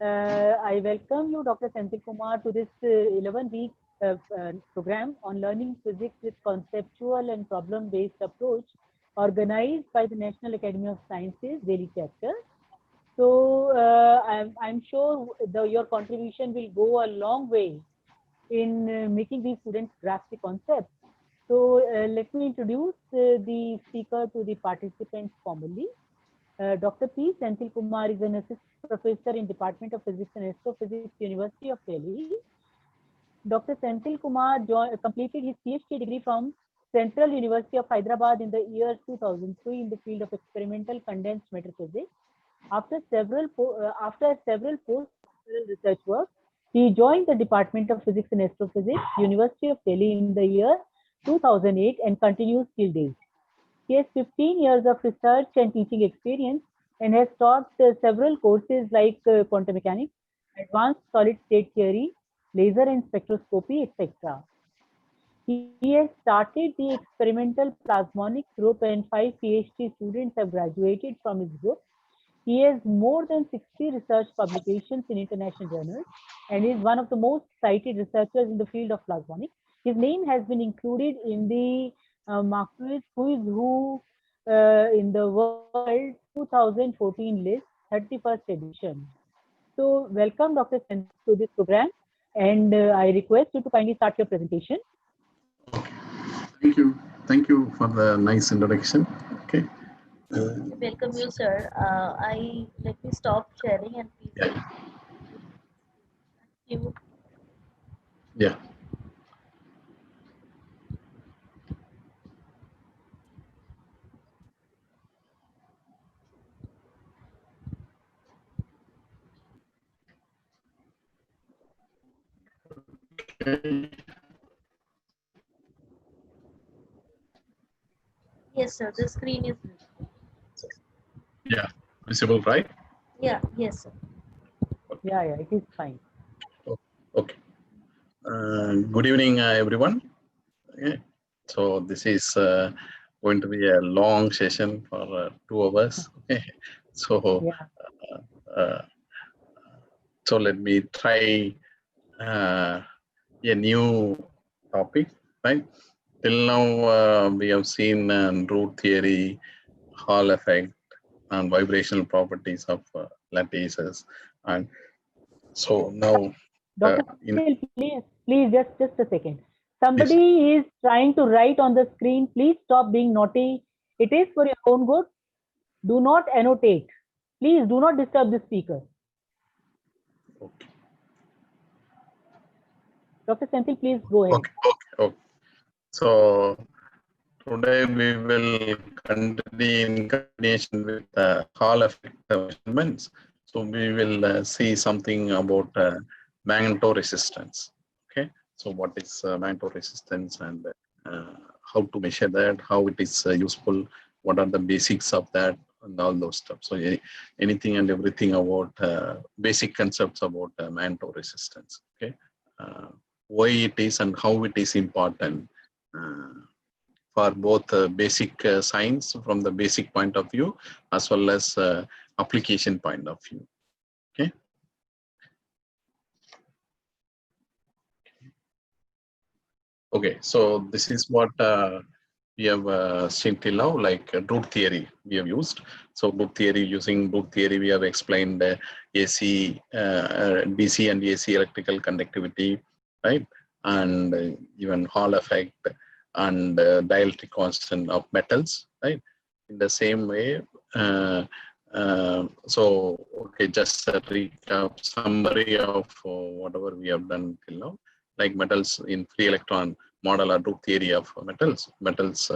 I welcome you, Dr. Senthil Kumar, to this 11-week program on learning physics with conceptual and problem-based approach organized by the National Academy of Sciences Daily Chapter. So I'm sure your contribution will go a long way in making these students grasp the concept. So let me introduce the speaker to the participants formally. Dr. P. Senthil Kumar is an assistant professor in Department of Physics and Astrophysics, University of Delhi. Dr. Senthil Kumar completed his PhD degree from Central University of Hyderabad in the year 2003 in the field of experimental condensed matter physics. After several post-doctoral research work, he joined the Department of Physics and Astrophysics, University of Delhi in the year 2008 and continues till date. He has 15 years of research and teaching experience and has taught several courses like quantum mechanics, advanced solid state theory, laser and spectroscopy, etc. He has started the experimental plasmonics group and 5 PhD students have graduated from his group. He has more than 60 research publications in international journals and is one of the most cited researchers in the field of plasmonics. His name has been included in the Marquis Who is Who in the World 2014 list, 31st edition. So welcome Dr. Senthil to this program and I request you to kindly start your presentation. Thank you for the nice introduction. Okay. Welcome you, sir. Let me stop sharing and please. Yeah. Thank you. Yeah. Okay. Yes, sir. The screen is visible. Yeah, visible, right? Yeah. Yes, sir. Yeah, it is fine. Okay. Good evening, everyone. Okay. So this is going to be a long session for 2 hours. Okay. So, Yeah. So let me try a new topic, right? Till now, we have seen root theory, Hall effect, and vibrational properties of lattices, and so now. Dr. Please, just a second. Somebody is trying to write on the screen. Please stop being naughty. It is for your own good. Do not annotate. Please do not disturb the speaker. Okay. Dr. Senthil, please go ahead. Okay. So today we will continue in combination with Hall effect measurements. So we will see something about magneto resistance. Okay. So what is magneto resistance and how to measure that, how it is useful, what are the basics of that, and all those stuff. So anything and everything about basic concepts about magneto resistance. Okay. Why it is and how it is important for both basic science from the basic point of view as well as application point of view. Okay. Okay, so this is what we have seen till now, like root theory we have used. So using root theory, we have explained AC, DC and AC electrical conductivity, right? And even Hall effect and dielectric constant of metals, right? In the same way, so okay, just a recap summary of whatever we have done till now. Like metals in free electron model or root theory of metals. Metals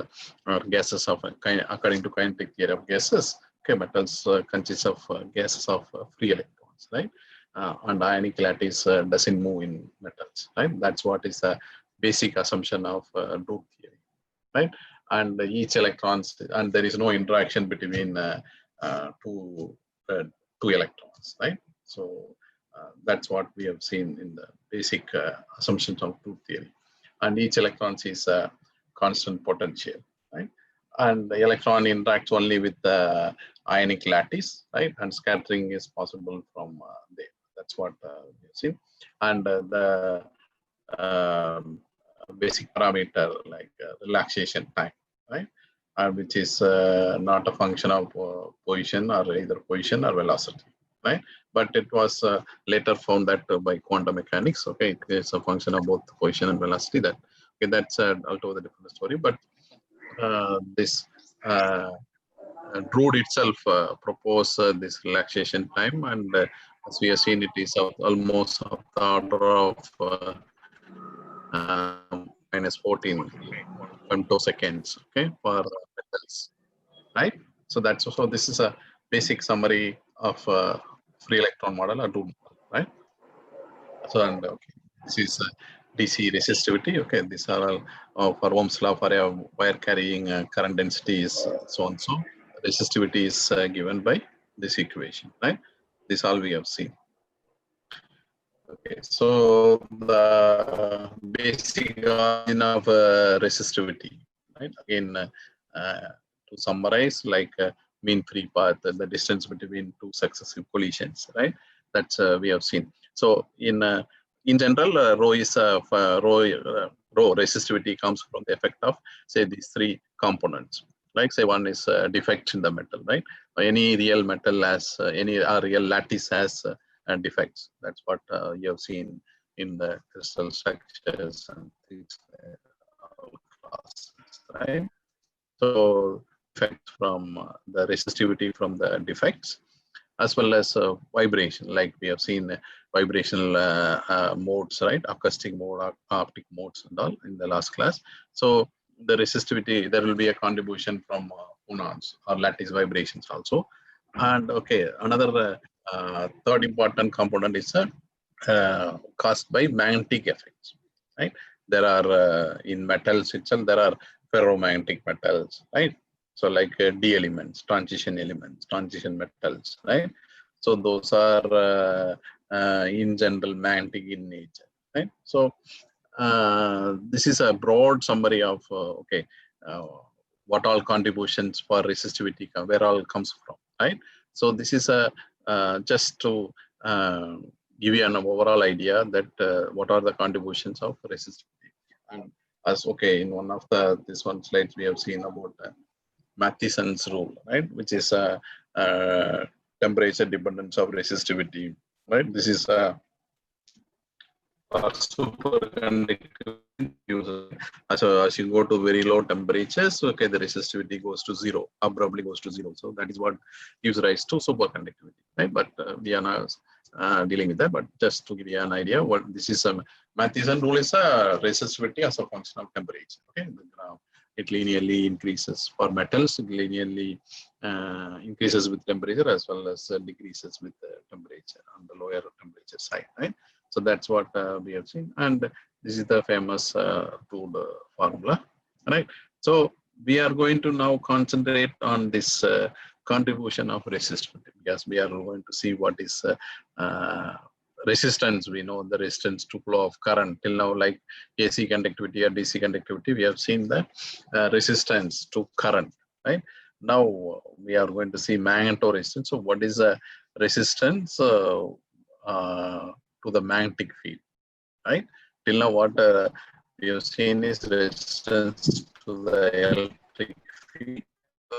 are gases of according to kinetic theory of gases. Okay, metals consist of gases of free electrons, right? And ionic lattice doesn't move in metals, right? That's what is the basic assumption of root theory, right? And each electrons, and there is no interaction between two electrons, right? So that's what we have seen in the basic assumptions of root theory. And each electron is a constant potential, right? And the electron interacts only with the ionic lattice, right? And scattering is possible from there. That's what you see. And the basic parameter like relaxation time, right? Which is not a function of position or either position or velocity, right? But it was later found that by quantum mechanics, okay, it's a function of both position and velocity. That okay, that's altogether different story. But this Drude itself proposed this relaxation time, and as we have seen, it is of almost of the order of minus 14 femtoseconds, okay, for metals, right? So that's also, this is a basic summary of free electron model or Drude model, right? So, and okay, this is DC resistivity. Okay, these are all for Ohm's law for a wire carrying current density is so and so. Resistivity is given by this equation, right? This all we have seen. Okay, so the basic origin of resistivity, right? Again, to summarize, like mean free path, the distance between two successive collisions, right? That's we have seen. So in general, rho is rho resistivity comes from the effect of, say, these three components. Like, say, one is defect in the metal, right? Any real metal has any real lattice has defects. That's what you have seen in the crystal structures and things classes, right? So effect from the resistivity from the defects, as well as vibration, like we have seen vibrational modes, right? Acoustic mode, optic modes and all in the last class. So the resistivity, there will be a contribution from phonons or lattice vibrations also. And okay, another third important component is caused by magnetic effects, right? There are in metals itself, there are ferromagnetic metals, right? So like D elements, transition metals, right? So those are in general magnetic in nature, right? So this is a broad summary of okay, what all contributions for resistivity where all comes from, right? So this is a just to give you an overall idea that what are the contributions of resistivity. And as okay, in one of the this one slides we have seen about Matheson's rule, right, which is a temperature dependence of resistivity, right? This is a superconductivity. So as you go to very low temperatures, okay, the resistivity goes to zero, abruptly goes to zero. So that is what gives rise to superconductivity, right? But we are now dealing with that. But just to give you an idea, what this is a Matheson rule is a resistivity as a function of temperature. Okay, it linearly increases for metals. It linearly increases with temperature as well as decreases with temperature on the lower temperature side, right? So that's what we have seen, and this is the famous ruled formula, right? So we are going to now concentrate on this contribution of resistivity, because we are going to see what is resistance. We know the resistance to flow of current till now, like AC conductivity or DC conductivity. We have seen the resistance to current, right? Now we are going to see magnetoresistance. So what is the resistance to the magnetic field, right? Till now, what we have seen is resistance to the electric field.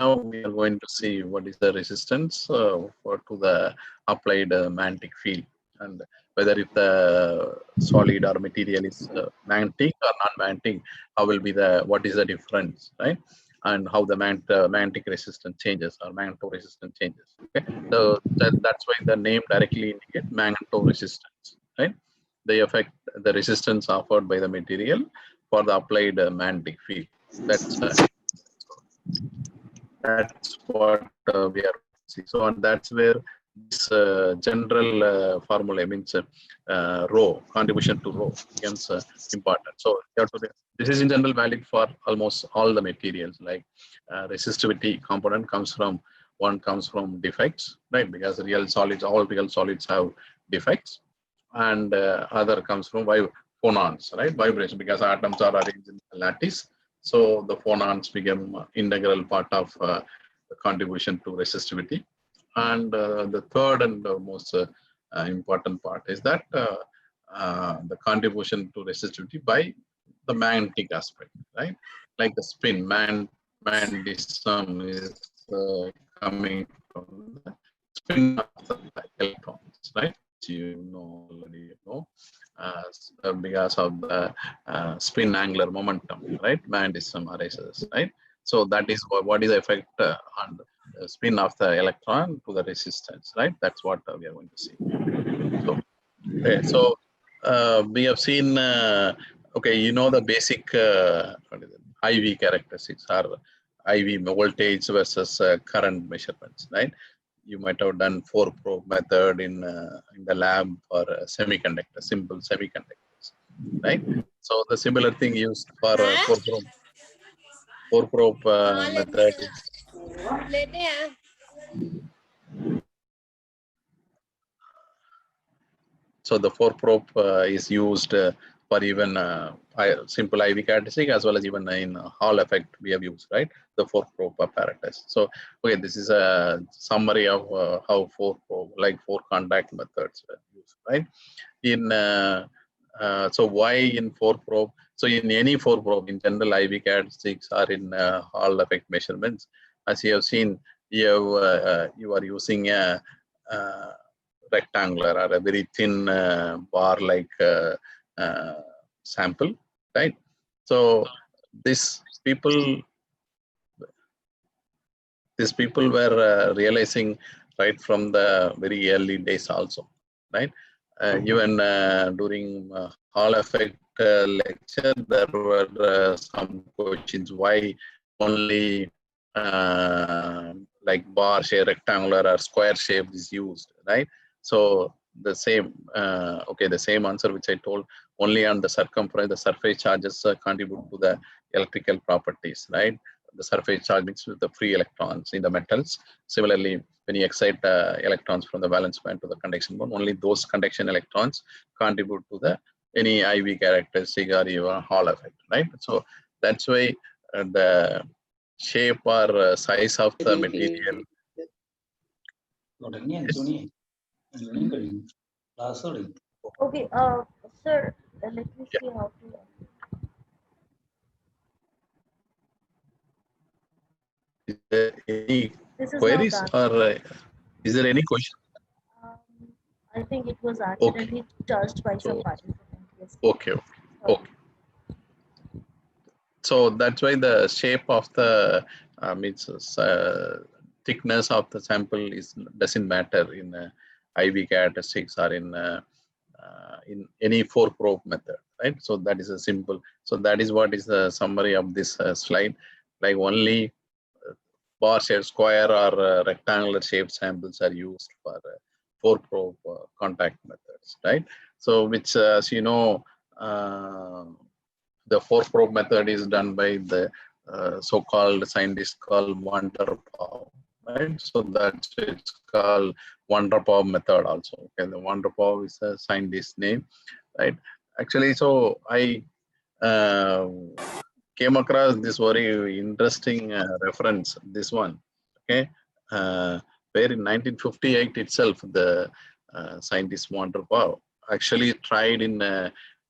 Now we are going to see what is the resistance to the applied magnetic field, and whether if the solid or material is magnetic or non-magnetic, how will be the, what is the difference, right? And how the magnetic resistance changes or magnetoresistance changes. Okay, so that's why the name directly indicates magnetoresistance, right? They affect the resistance offered by the material for the applied magnetic field. That's what we are seeing. So, and that's where this general formula means rho, contribution to rho becomes important. So this is in general valid for almost all the materials. Like resistivity component comes from defects, right? Because real solids, all real solids have defects, and other comes from phonons, right? Vibration, because atoms are arranged in a lattice. So the phonons become integral part of the contribution to resistivity. And the third and most important part is that the contribution to resistivity by the magnetic aspect, right? Like the spin, magnetism is coming from the spin of the electrons, right? You know, already know, because of the spin angular momentum, right? Magnetism arises, right? So that is what is the effect on the spin of the electron to the resistance, right? That's what we are going to see. So, okay, so we have seen, okay, you know the basic what is it? IV characteristics are IV voltage versus current measurements, right? You might have done 4-probe method in the lab for semiconductor, simple semiconductors, right? So the similar thing used for 4-probe method is so the 4-probe is used for even simple IV characteristic as well as even in Hall effect we have used, right? The 4-probe apparatus. So, okay, this is a summary of how 4-probe, like 4 contact methods were used, right? In so why in 4-probe? So in any 4-probe, in general IV characteristics or in Hall effect measurements, as you have seen, you are using a rectangular or a very thin bar like sample, right? So these people were realizing right from the very early days also, right? Even during Hall effect lecture, there were some questions why only like bar shape, rectangular or square shape is used, right? So the same, okay, the same answer which I told, only on the circumference, the surface charges contribute to the electrical properties, right? The surface charge mixed with the free electrons in the metals. Similarly, when you excite electrons from the valence band to the conduction band, only those conduction electrons contribute to the any IV characteristic or even Hall effect, right? So that's why the shape or size of the material. Yes. Okay, sir, let me see how to. Is there any This is now queries done. or is there any question? Um, I think it was Okay. accidentally touched by some So, participant. Yes. okay. Sorry. Okay. So that's why the shape of the means thickness of the sample doesn't matter in IV characteristics or in any 4-probe method, right? So that is a simple. So that is what is the summary of this slide. Like only bar shaped, square or rectangular shaped samples are used for 4-probe contact methods, right? So which, as you know, the 4-probe method is done by the so-called scientist called Van der Pau, right? So that's it's called Van der Pau method also. Okay, the Van der Pau is a scientist name, right? Actually, so I came across this very interesting reference. This one, okay, where in 1958 itself, the scientist Van der Pau actually tried in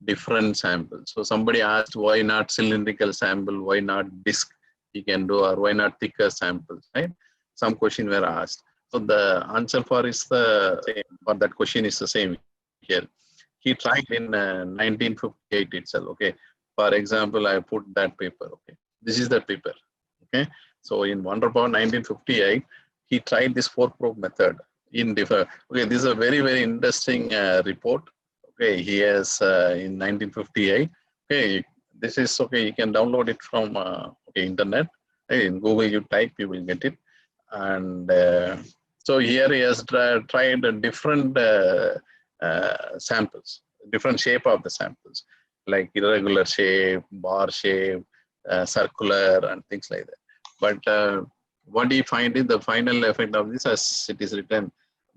different samples. So somebody asked, why not cylindrical sample? Why not disc? He can do, or why not thicker samples? Right? Some question were asked. So the answer for is the same. For that question is the same here. He tried in 1958 itself. Okay. For example, I put that paper. Okay. This is that paper. Okay. So in Van der Pau 1958, he tried this 4-probe method in different. Okay. This is a very, very interesting report. Okay, he has in 1958. Okay, this is okay. You can download it from okay, internet. Hey, in Google, you type, you will get it. And so here he has tried different samples, different shape of the samples, like irregular shape, bar shape, circular, and things like that. But what do you find is the final effect of this, as it is written,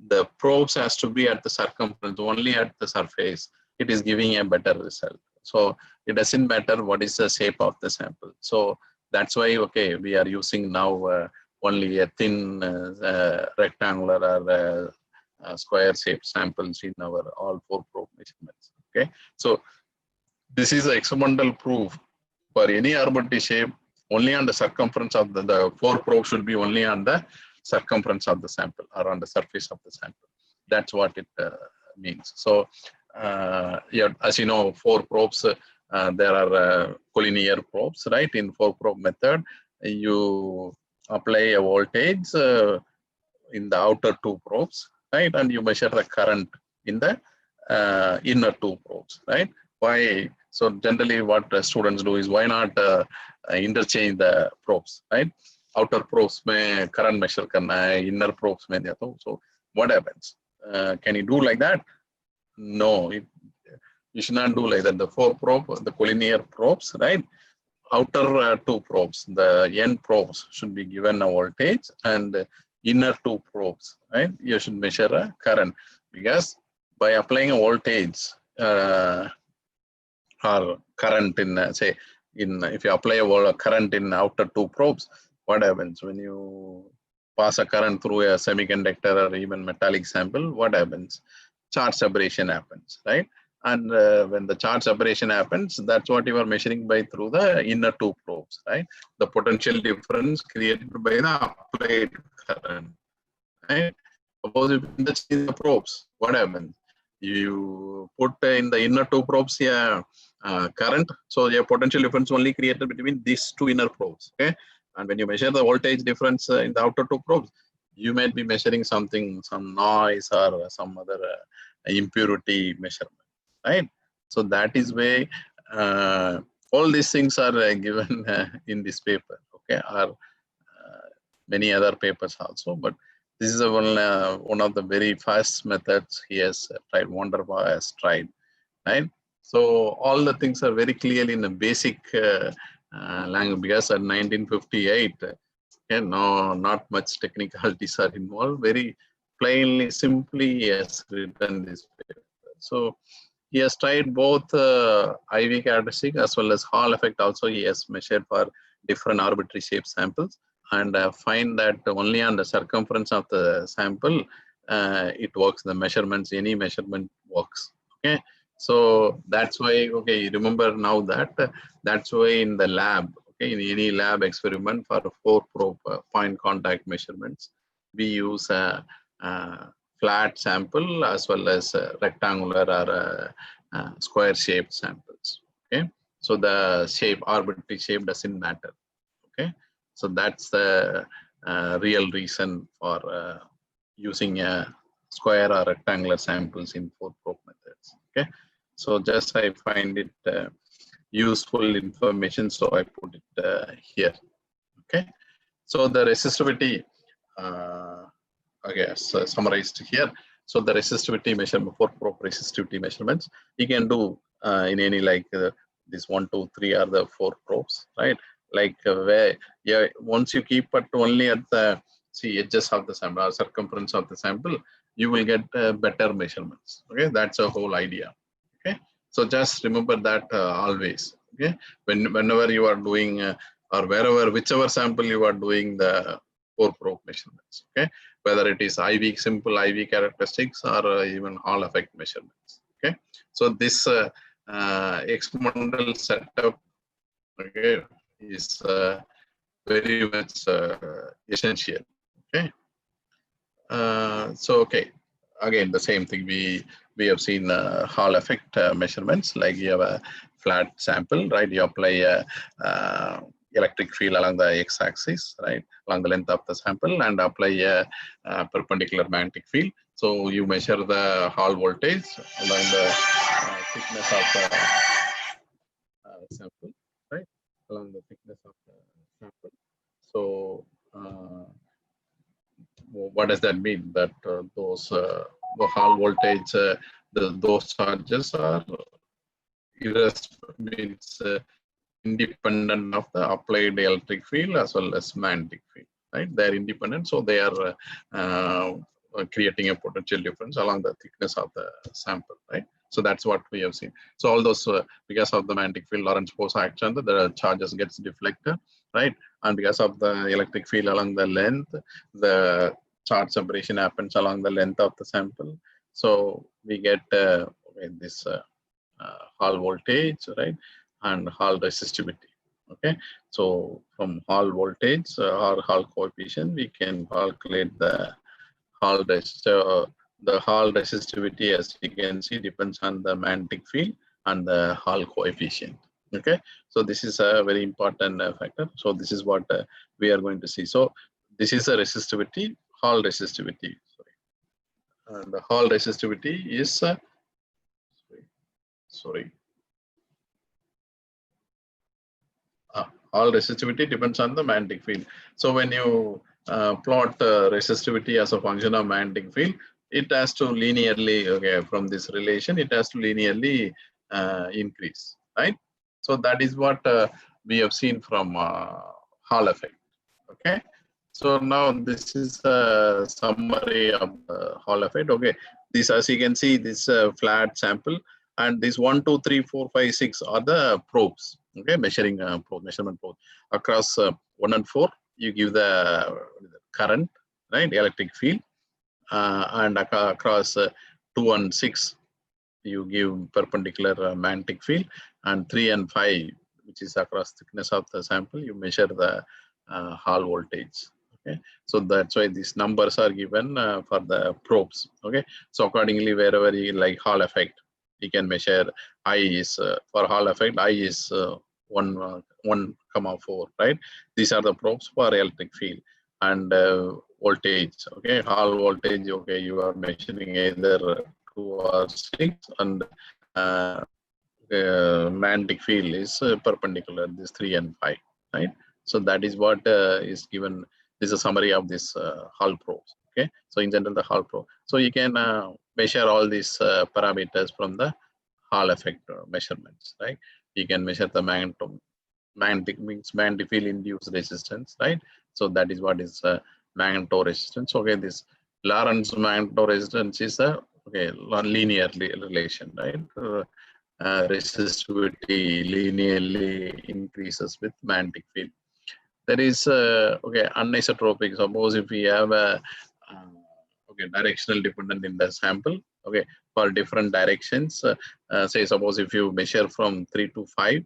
the probes has to be at the circumference, only at the surface. It is giving a better result. So it doesn't matter what is the shape of the sample. So that's why, okay, we are using now only a thin rectangular or square shaped samples in our all 4 probe measurements. Okay, so this is the experimental proof for any arbitrary shape. Only on the circumference of the 4 probes should be only on the circumference of the sample or on the surface of the sample. That's what it means. So yeah, as you know, 4 probes, there are collinear probes, right? In 4 probe method, you apply a voltage in the outer 2 probes, right? And you measure the current in the inner 2 probes, right? Why? So generally what students do is, why not interchange the probes, right? Outer probes may current measure karna hai, inner probes mein diya to. So what happens? Can you do like that? No, you should not do like that. The 4 probe, the collinear probes, right? Outer 2 probes, the end probes should be given a voltage, and inner 2 probes, right? You should measure a current, because by applying a voltage or current in say if you apply a current in outer 2 probes, what happens when you pass a current through a semiconductor or even metallic sample? What happens? Charge separation happens, right? And when the charge separation happens, that's what you are measuring by through the inner 2 probes, right? The potential difference created by the applied current, right? Suppose if in the probes, what happens? You put in the inner 2 probes here current, so your potential difference only created between these 2 inner probes. Okay, and when you measure the voltage difference in the outer 2 probes, you might be measuring something, some noise or some other impurity measurement, right? So that is why all these things are given in this paper, okay, or many other papers also. But this is one of the very first methods he has tried, Wonderboy has tried, right? So all the things are very clearly in the basic language, because at 1958, no, not much technicalities are involved. Very plainly, simply, he has written this paper. So he has tried both IV characteristic as well as Hall effect. Also, he has measured for different arbitrary shape samples, and find that only on the circumference of the sample it works. The measurements, any measurement works. Okay, so that's why. Okay, remember now that that's why in the lab, okay, in any lab experiment for 4 probe point contact measurements, we use a flat sample as well as rectangular or square shaped samples. Okay, so the shape, arbitrary shape, doesn't matter. Okay, so that's the real reason for using a square or rectangular samples in 4 probe methods. Okay, so just I find it useful information, so I put it here. Okay, so the resistivity, okay, so summarized here. So the resistivity measurement, 4 probe resistivity measurements, you can do in any like this 1, 2, 3 are the 4 probes, right? Like where, yeah, once you keep it only at the edges of the sample or circumference of the sample, you will get better measurements. Okay, that's a whole idea. Okay, so just remember that always. Okay, whenever you are doing or wherever, whichever sample you are doing the 4 probe measurements. Okay, whether it is IV, simple IV characteristics, or even Hall effect measurements. Okay, so this experimental setup, okay, is very much essential. Okay, so okay, again the same thing, we have seen Hall effect measurements, like you have a flat sample, right? You apply a electric field along the x-axis, right, along the length of the sample, and apply a perpendicular magnetic field. So you measure the Hall voltage along the thickness of the sample, right, along the thickness of the sample. So what does that mean? That those the Hall voltage, those charges are means independent of the applied electric field as well as magnetic field, right? They are independent, so they are creating a potential difference along the thickness of the sample, right? So that's what we have seen. So all those because of the magnetic field, Lorentz force action, the charges gets deflected, right? And because of the electric field along the length, the charge separation happens along the length of the sample. So we get this Hall voltage, right, and Hall resistivity. Okay, so from Hall voltage or Hall coefficient, we can calculate the Hall the Hall resistivity, as you can see, depends on the magnetic field and the Hall coefficient. Okay, so this is a very important factor. So this is what we are going to see. So this is a resistivity, Hall resistivity. Sorry, and the Hall resistivity is sorry. All resistivity depends on the magnetic field. So when you plot resistivity as a function of magnetic field, it has to linearly, okay, from this relation, it has to linearly increase, right? So that is what we have seen from Hall effect, okay? So now this is a summary of Hall effect, okay? This, as you can see, this flat sample, and this 1, 2, 3, 4, 5, 6 are the probes, okay, measuring measurement probe. Across 1 and 4, you give the current, right, electric field, and across 2 and 6, you give perpendicular magnetic field, and 3 and 5, which is across thickness of the sample, you measure the Hall voltage. Okay, so that's why these numbers are given for the probes. Okay, so accordingly, wherever you like Hall effect, you can measure I is for Hall effect, I is 1,4, right? These are the probes for electric field and voltage. Okay, Hall voltage. Okay, you are measuring either 2 or 6, and magnetic field is perpendicular, this 3 and 5, right? So that is what is given. This is a summary of this Hall probes. Okay, so in general, the Hall probe. So you can measure all these parameters from the Hall effect measurements, right? You can measure the magnetic means magnetic field induced resistance, right? So that is what is magnetoresistance. Okay, this Lorentz magnetoresistance is a linear relation, right? Resistivity linearly increases with magnetic field. There is anisotropic. Suppose if we have a directional dependent in the sample, okay, for different directions, say suppose if you measure from 3 to 5,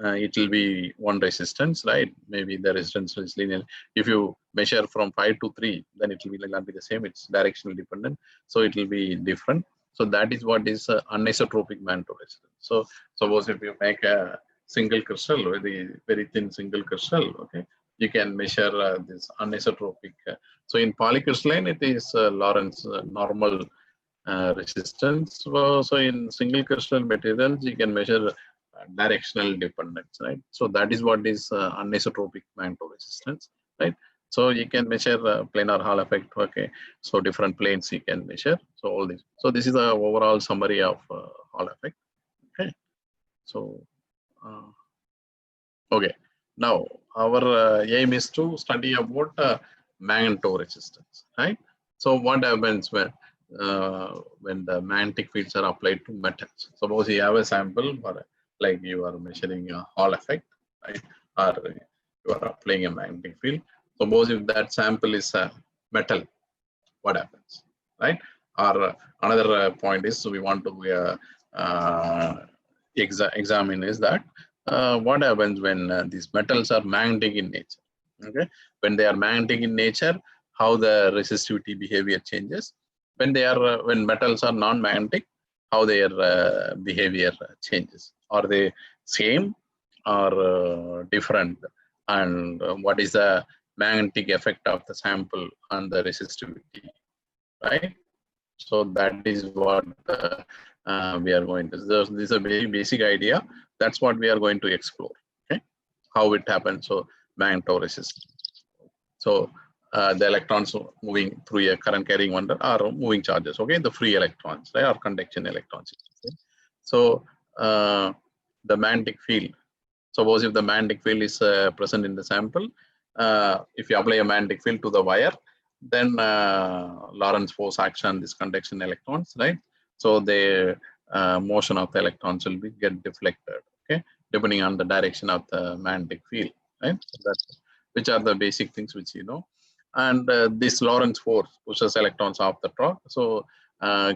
it will be one resistance, right? Maybe the resistance is linear. If you measure from 5 to 3, then it will not be the same. It's directional dependent, so it will be different. So that is what is anisotropic magnetoresistance. So suppose if you make a single crystal, very thin single crystal, okay, you can measure this anisotropic. So in polycrystalline, it is Lorentz normal resistance. So in single crystal materials, you can measure directional dependence, right? So that is what is anisotropic magnetoresistance, right? So you can measure planar Hall effect. Okay, so different planes you can measure. So all this. So this is the overall summary of Hall effect. Okay, so okay. Now our aim is to study about magnetoresistance, right? So what happens when the magnetic fields are applied to metals? Suppose you have a sample, or like you are measuring a Hall effect, right? Or you are applying a magnetic field. Suppose if that sample is a metal, what happens, right? Or another point is, so we want to examine is that what happens when these metals are magnetic in nature. Okay, when they are magnetic in nature, how the resistivity behavior changes. When they are when metals are non-magnetic, how their behavior changes. Are they same or different? And what is the magnetic effect of the sample on the resistivity, right? So that is what we are going to. This is a very basic idea. That's what we are going to explore. Okay, how it happens. So magnetoresistance. So the electrons moving through a current carrying wire are moving charges. Okay, the free electrons, right, or conduction electrons. Okay? So the magnetic field. Suppose if the magnetic field is present in the sample, if you apply a magnetic field to the wire, then Lorentz force acts on this conduction electrons, right? So the motion of the electrons will be get deflected, okay, depending on the direction of the magnetic field, right? So that's which are the basic things which you know. and this Lorentz force pushes electrons off the top, so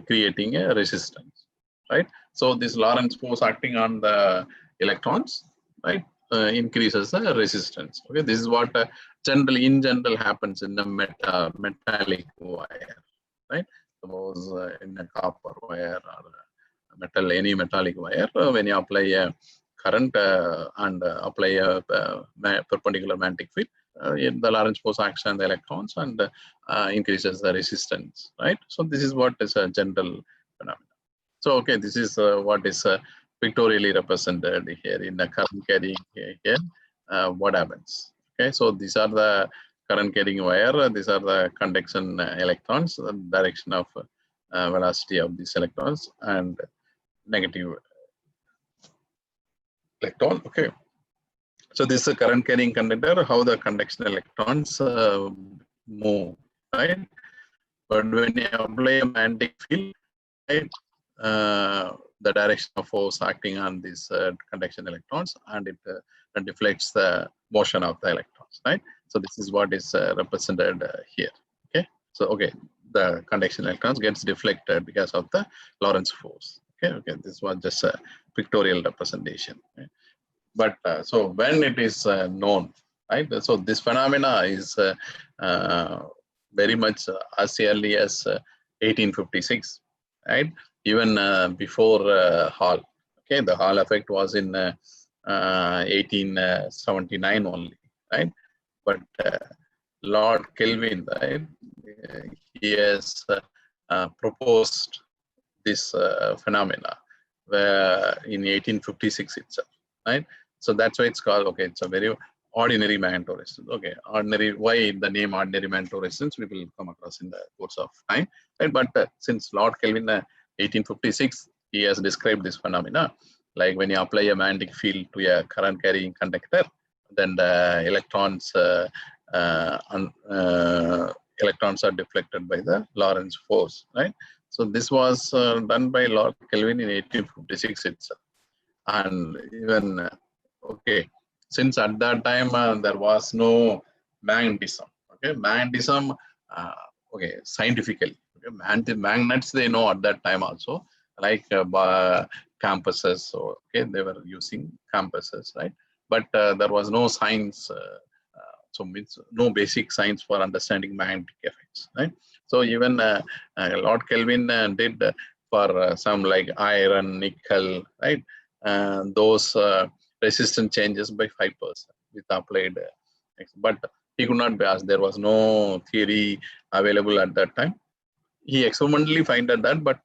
creating a resistance, right? So this Lorentz force acting on the electrons, right, increases the resistance. Okay, this is what in general happens in the metallic wire, right? Suppose in a copper wire or any metallic wire, when you apply a current and apply a perpendicular magnetic field, the Lorentz force acts on the electrons and increases the resistance, right? So this is what is a general phenomenon. So okay, this is what is pictorially represented here in the current carrying here. What happens? Okay, so these are the current carrying wire. These are the conduction electrons, the direction of velocity of these electrons, and negative electron. Okay, so this is a current carrying conductor, how the conduction electrons move, right? But when you apply a magnetic field, right, the direction of force acting on these conduction electrons, and it deflects the motion of the electrons, right? So this is what is represented here. Okay, so okay, the conduction electrons gets deflected because of the Lorentz force. Okay, this was just a pictorial representation. Okay? But so when it is known, right? So this phenomena is very much as early as 1856, right? Even before Hall. Okay, the Hall effect was in 1879 only, right? But Lord Kelvin, right? He has proposed this phenomena where in 1856 itself, right? So that's why it's called, okay, it's a very ordinary magnetoresistance. Okay, ordinary, why the name ordinary magnetoresistance we will come across in the course of time, right? But since Lord Kelvin 1856, he has described this phenomena, like when you apply a magnetic field to a current carrying conductor, then the electrons electrons are deflected by the Lorentz force, right? So this was done by Lord Kelvin in 1856 itself. And even, okay, since at that time there was no magnetism, okay, magnetism, okay, scientifically, okay, magnets they know at that time also, like compasses, so okay, they were using compasses, right? But there was no science, so means no basic science for understanding magnetic effects, right? So even Lord Kelvin did for some like iron, nickel, right? Those resistance changes by 5% with applied, but he could not be asked. There was no theory available at that time. He experimentally found that, but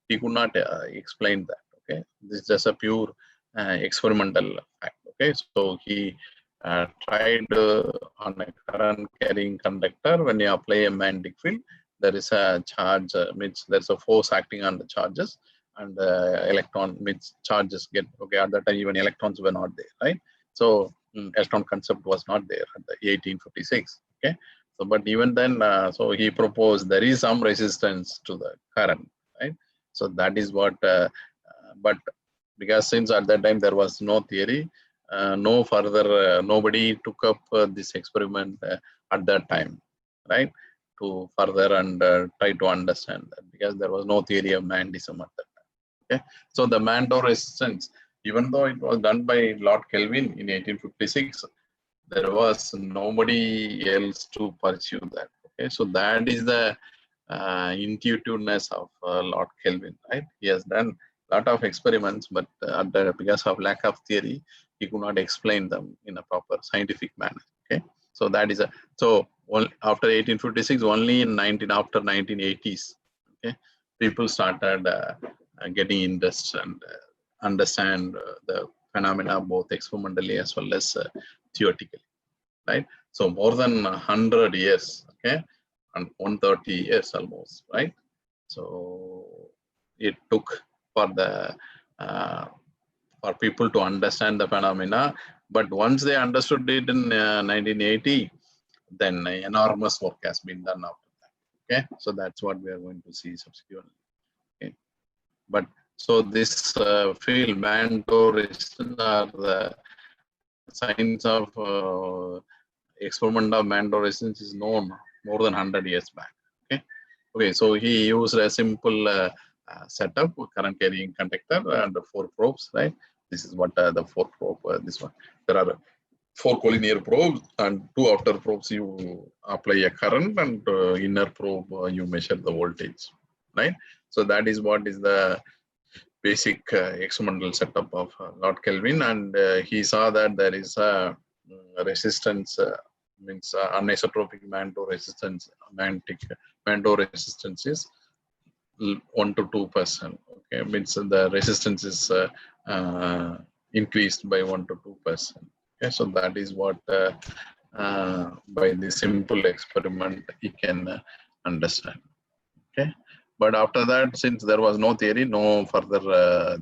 he could not explain that. Okay, this is just a pure experimental fact. Okay, so he tried on a current carrying conductor, when you apply a magnetic field, there is a charge, means there's a force acting on the charges, and the electron, means charges get, okay, at that time even electrons were not there, right? So electron concept was not there at the 1856. Okay, so but even then, so he proposed there is some resistance to the current, right? So that is what, but because since at that time there was no theory, no further, nobody took up this experiment at that time, right? To further and try to understand that, because there was no theory of magnetism at that time. Okay, so the Mantle resistance, even though it was done by Lord Kelvin in 1856, there was nobody else to pursue that. Okay, so that is the intuitiveness of Lord Kelvin, right? He has done a lot of experiments, but because of lack of theory, he could not explain them in a proper scientific manner. Okay, so that is a, so after 1856, only in after 1980s, okay, people started getting interest and understand the phenomena both experimentally as well as theoretically, right? So more than 100 years, okay, and 130 years almost, right? So it took for the for people to understand the phenomena, but once they understood it in 1980, then enormous work has been done after that. Okay, so that's what we are going to see subsequently. Okay, but so this field, Mantle Resistance, are the signs of experiment of Mantle resistance is known more than 100 years back. Okay, so he used a simple setup, current carrying conductor and 4 probes, right? This is what the 4 probe, this one. There are 4 collinear probes and 2 outer probes you apply a current, and inner probe you measure the voltage, right? So that is what is the basic experimental setup of Lord Kelvin, and he saw that there is a resistance, means anisotropic Mantle resistance, Mantle resistance is 1 to 2%. Okay, means the resistance is increased by 1 to 2%. Okay, so that is what by the simple experiment you can understand. Okay, but after that, since there was no theory, no further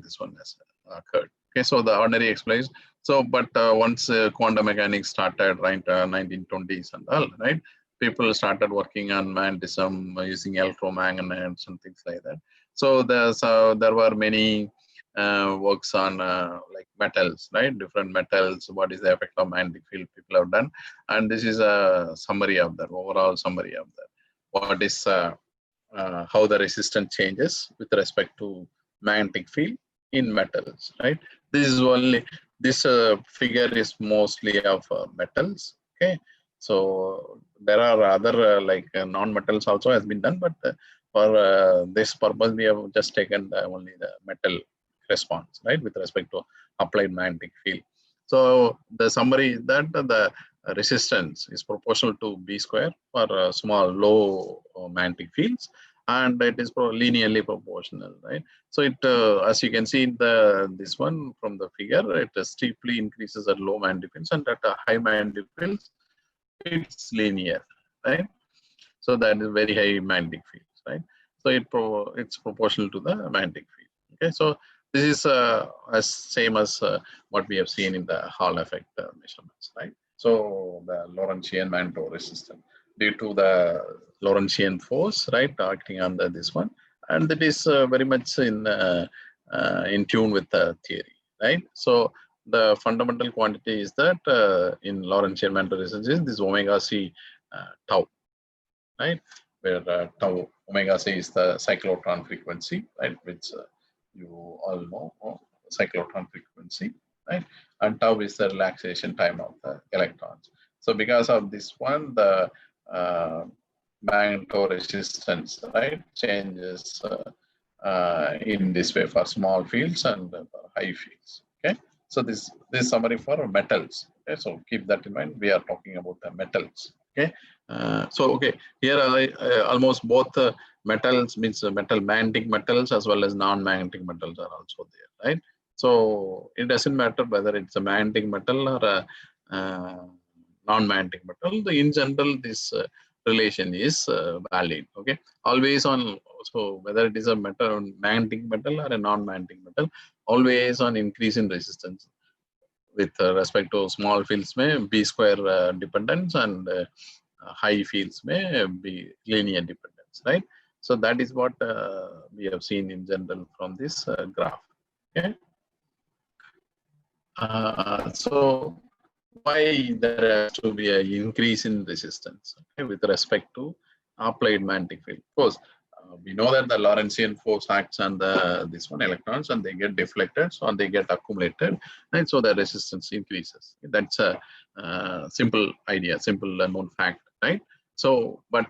this one has occurred. Okay, so the ordinary explains. So, but once quantum mechanics started, right, 1920s and all, right, people started working on magnetism using electromagnets and things like that. So there were many works on like metals, right? Different metals. What is the effect of magnetic field? People have done, and this is a summary of that. Overall summary of that. What is how the resistance changes with respect to magnetic field in metals, right? This is only, this figure is mostly of metals. Okay, so there are other like non-metals also has been done, but for this purpose we have just taken only the metal response, right, with respect to applied magnetic field. So the summary is that the resistance is proportional to B square for small low magnetic fields, and it is linearly proportional, right? So it, as you can see in this one from the figure, it steeply increases at low magnetic fields, and at high magnetic fields, it's linear, right? So that is very high magnetic fields, right? So it's proportional to the magnetic field. Okay, so this is as same as what we have seen in the Hall effect measurements, right? So the Lorentzian Mantle resistance due to the Lorentzian force, right, acting on this one, and that is very much in tune with the theory, right? So the fundamental quantity is that in Lorentzian Mantle resistance is this omega c tau, right? Where tau omega c is the cyclotron frequency, right? Which you all know, cyclotron frequency, right? And tau is the relaxation time of the electrons. So because of this one, the Mantle resistance, right, changes in this way for small fields and for high fields. Okay, so this summary for metals. Okay, so keep that in mind. We are talking about the metals. Okay, so okay, here almost both metals, means metal magnetic metals as well as non-magnetic metals are also there, right? So it doesn't matter whether it's a magnetic metal or a non-magnetic metal. In general, this relation is valid. Okay, always on, so whether it is a metal, magnetic metal or a non-magnetic metal, always on increase in resistance with respect to small fields may B square dependence, and high fields may be linear dependence, right? So that is what we have seen in general from this graph. Okay, so why there has to be an increase in resistance, okay, with respect to applied magnetic field? Of course, we know that the Lorentzian force acts on this one electrons, and they get deflected, so they get accumulated, and so the resistance increases. That's a simple idea, simple known fact, right? So, but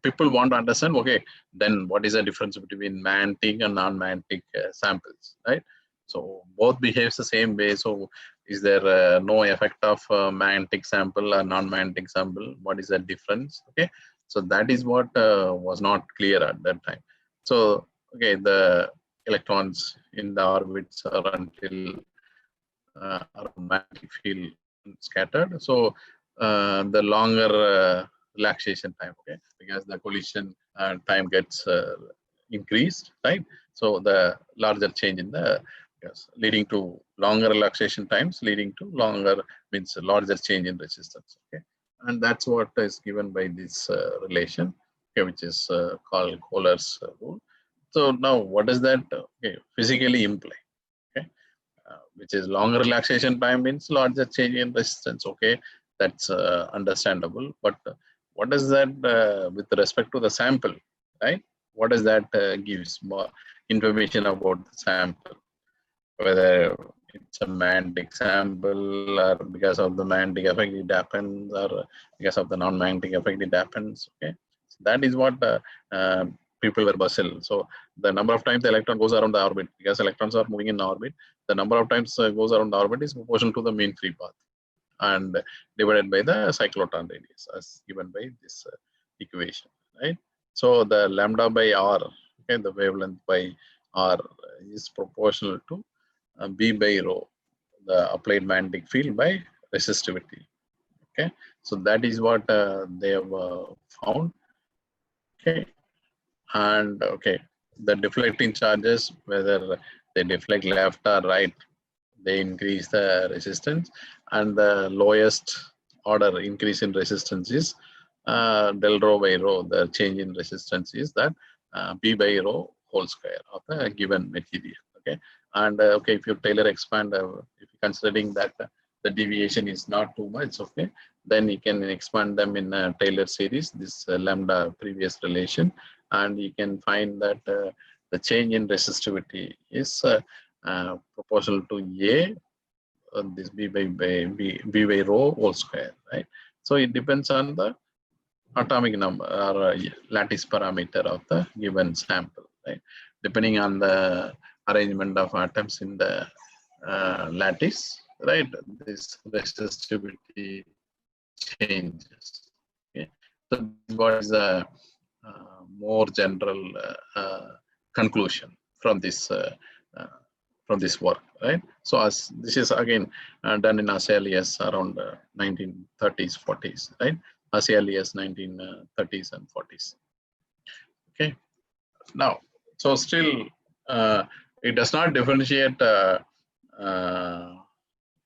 people want to understand, okay, then what is the difference between magnetic and non-magnetic samples, right? So both behaves the same way. So is there no effect of magnetic sample or non-magnetic sample? What is the difference? Okay, so that is what was not clear at that time. So okay, the electrons in the orbits are until magnetic field scattered. So the longer relaxation time, okay, because the collision time gets increased, right? So the larger change in the, yes, leading to longer relaxation times, leading to longer, means larger change in resistance. Okay, and that's what is given by this relation, okay, which is called Kohler's rule. So now, what does that physically imply? Okay, which is longer relaxation time means larger change in resistance. Okay, that's understandable. But what does that with respect to the sample, right? What does that gives more information about the sample, whether it's a magnetic sample or because of the magnetic effect it happens, or because of the non-magnetic effect it happens. Okay, so that is what people were puzzled. So the number of times the electron goes around the orbit, because electrons are moving in orbit, the number of times goes around the orbit is proportional to the mean free path, and divided by the cyclotron radius as given by this equation, right? So the lambda by r, okay, the wavelength by r is proportional to B by rho, the applied magnetic field by resistivity. Okay, so that is what they have found. Okay, and okay, the deflecting charges, whether they deflect left or right, they increase the resistance, and the lowest order increase in resistance is del rho by rho. The change in resistance is that B by rho whole square of the given material. Okay, and okay, if you Taylor expand, if you're considering that the deviation is not too much, okay, then you can expand them in a Taylor series, this lambda previous relation, and you can find that the change in resistivity is proportional to A, this B by rho whole square, right? So it depends on the atomic number or lattice parameter of the given sample, right? Depending on the arrangement of atoms in the lattice, right? This resistivity changes. Okay, so what is the more general conclusion from this work, right? So as this is again done in as early as around 1930s, 40s, right? As early as 1930s and 40s. Okay, now, so still it does not differentiate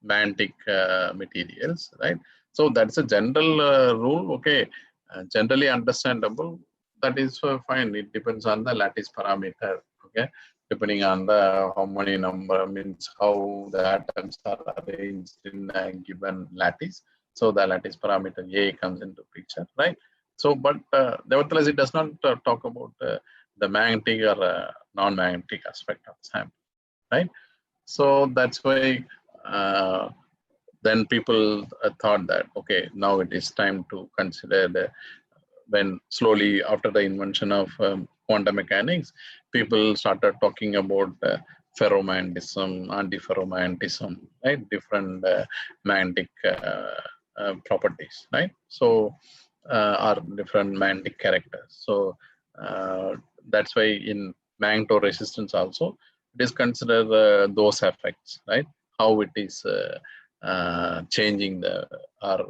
magnetic materials, right? So that's a general rule, okay, generally understandable. That is fine. It depends on the lattice parameter, okay, depending on the how many number, means how the atoms are arranged in a given lattice. So the lattice parameter A comes into picture, right? So, but nevertheless, it does not talk about the magnetic or non-magnetic aspect of the sample, right? So that's why then people thought that, okay, now it is time to consider the, when slowly after the invention of quantum mechanics, people started talking about ferromagnetism, antiferromagnetism, right? Different magnetic properties, right? So are different magnetic characters. So that's why in magnetoresistance also it is considered those effects, right? How it is changing the, or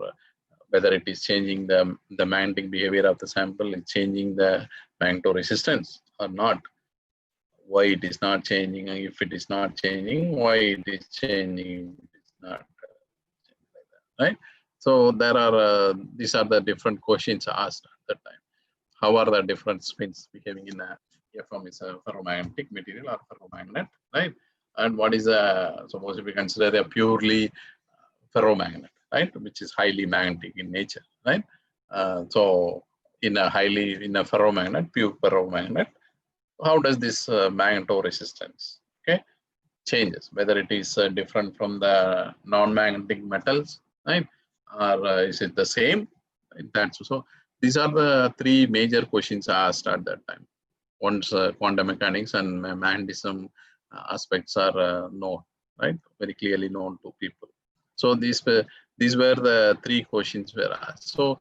whether it is changing the magnetic behavior of the sample, is changing the magnetoresistance or not. Why it is not changing, and if it is not changing, why it is changing, it is not changing like that, right? So there are these are the different questions asked at that time. How are the different spins behaving in a FM is a ferromagnetic material or ferromagnet, right? And what is a, suppose if we consider a purely ferromagnet, right, which is highly magnetic in nature, right? So in a ferromagnet, pure ferromagnet, how does this magnetoresistance, okay, changes, whether it is different from the non-magnetic metals, right, or is it the same? That's so. These are the three major questions asked at that time. Once quantum mechanics and magnetism aspects are known, right, very clearly known to people. So these were the three questions were asked. So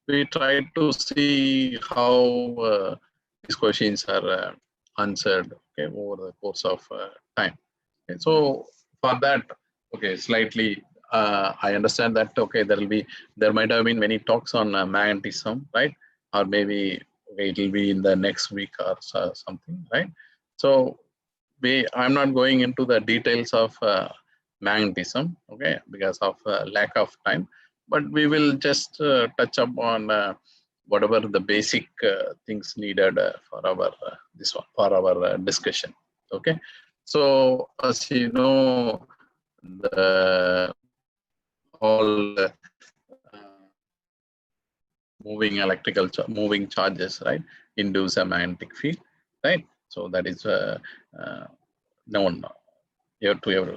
we tried to see how these questions are answered, okay, over the course of time. Okay, so for that, okay, slightly, I understand that, okay, there might have been many talks on magnetism, right? Or maybe, okay, it will be in the next week or something, right? So I'm not going into the details of magnetism, okay, because of lack of time, but we will just touch upon whatever the basic things needed for our this one, for our discussion, okay. So as you know, the all moving charges, right, induce a magnetic field, right? So that is known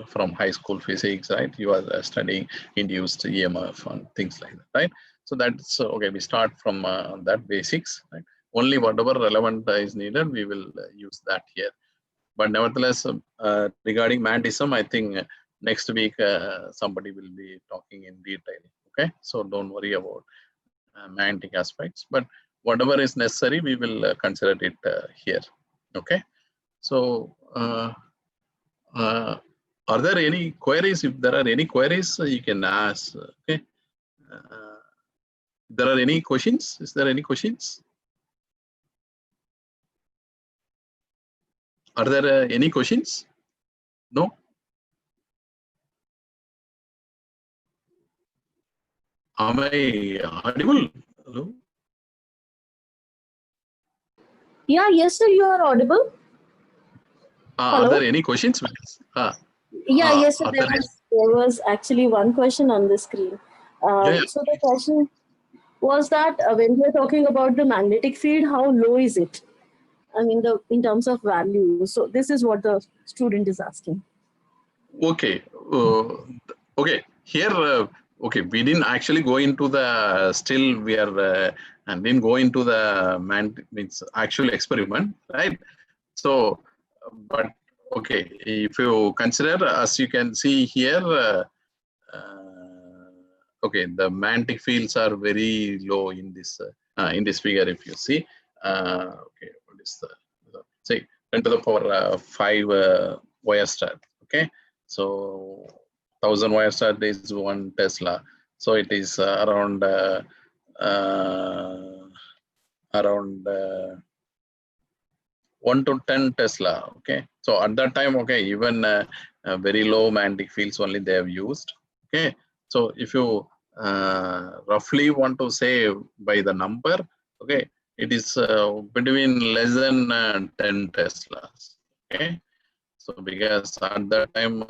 from high school physics, right? You are studying induced EMF and things like that, right? So that's okay. We start from that basics, right? Only whatever relevant is needed, we will use that here. But nevertheless, regarding magnetism, I think next week somebody will be talking in detail. Okay, so don't worry about magnetic aspects, but whatever is necessary, we will consider it here. Okay, so are there any queries? If there are any queries, you can ask. Okay, there are any questions? Is there any questions? Are there any questions? No. Am I audible? Hello? Yeah, yes, sir, you are audible. Are Hello? there any questions? Yeah, yes, sir, Are there there was actually one question on the screen. yeah, So the question was that when we are talking about the magnetic field, how low is it? I mean, in terms of value. So this is what the student is asking. okay. Okay. Here, okay, we didn't actually go into the, still we are, and didn't go into the means actual experiment, right? So, but okay, if you consider, as you can see here, okay, the magnetic fields are very low in this figure. If you see, okay, what is the say 10 to the power 5 wire star. Okay, so 1000 wire star is 1 Tesla. So it is around 1 to 10 Tesla. Okay, so at that time, okay, even very low magnetic fields only they have used. Okay, so if you roughly want to say by the number, okay, it is between less than 10 Teslas. Okay, so because at that time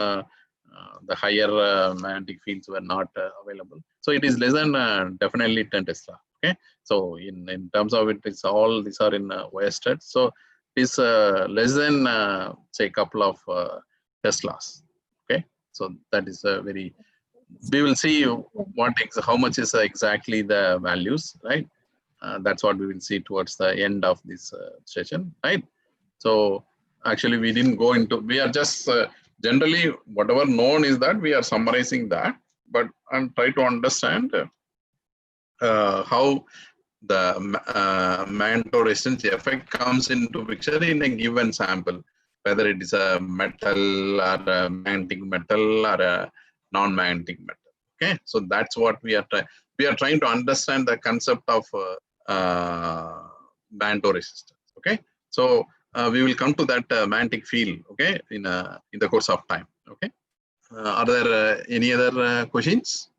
the higher magnetic fields were not available, so it is less than definitely 10 Tesla. Okay, so in terms of it, it's all these are in wasted. So is less than say couple of Teslas. Okay, so that is a very. We will see how much is exactly the values, right? That's what we will see towards the end of this session, right? So actually, we didn't go into. We are just generally whatever known is that we are summarizing that, but I'm trying to understand how the mantle resistance effect comes into picture in a given sample, whether it is a metal or a magnetic metal or a non-magnetic metal. Okay, so that's what we are trying. We are trying to understand the concept of mantle resistance. Okay, so we will come to that magnetic field. Okay, in the course of time. Okay, are there any other questions?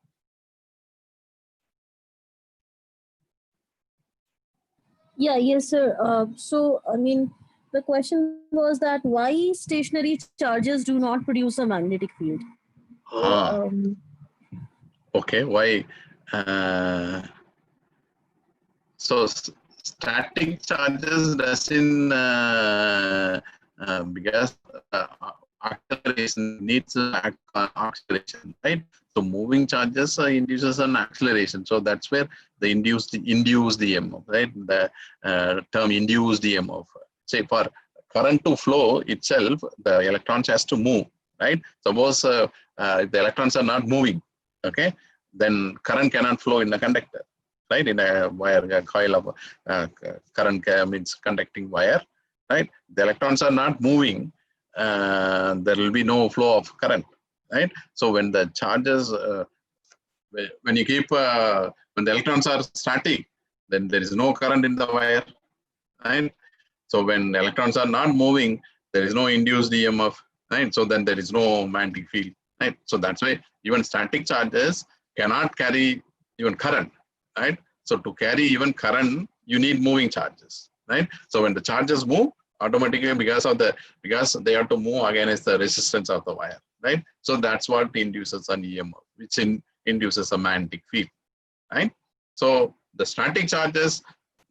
Yeah, yes, sir. So, I mean, the question was that why stationary charges do not produce a magnetic field? So, okay, why? So static charges doesn't because acceleration needs acceleration, right? So moving charges induces an acceleration. So that's where the induced EMF, right? The term induced EMF. Say for current to flow itself, the electrons has to move, right? Suppose if the electrons are not moving, okay, then current cannot flow in the conductor, right? In a wire, a coil of current means conducting wire, right? The electrons are not moving, there will be no flow of current, right? So when the charges, when you keep, when the electrons are static, then there is no current in the wire, right? So when the electrons are not moving, there is no induced EMF, right? So then there is no magnetic field, right? So that's why even static charges cannot carry even current, right? So to carry even current, you need moving charges, right? So when the charges move, automatically because they have to move against the resistance of the wire, right? So that's what induces an EMF, which induces a magnetic field, right? So the static charges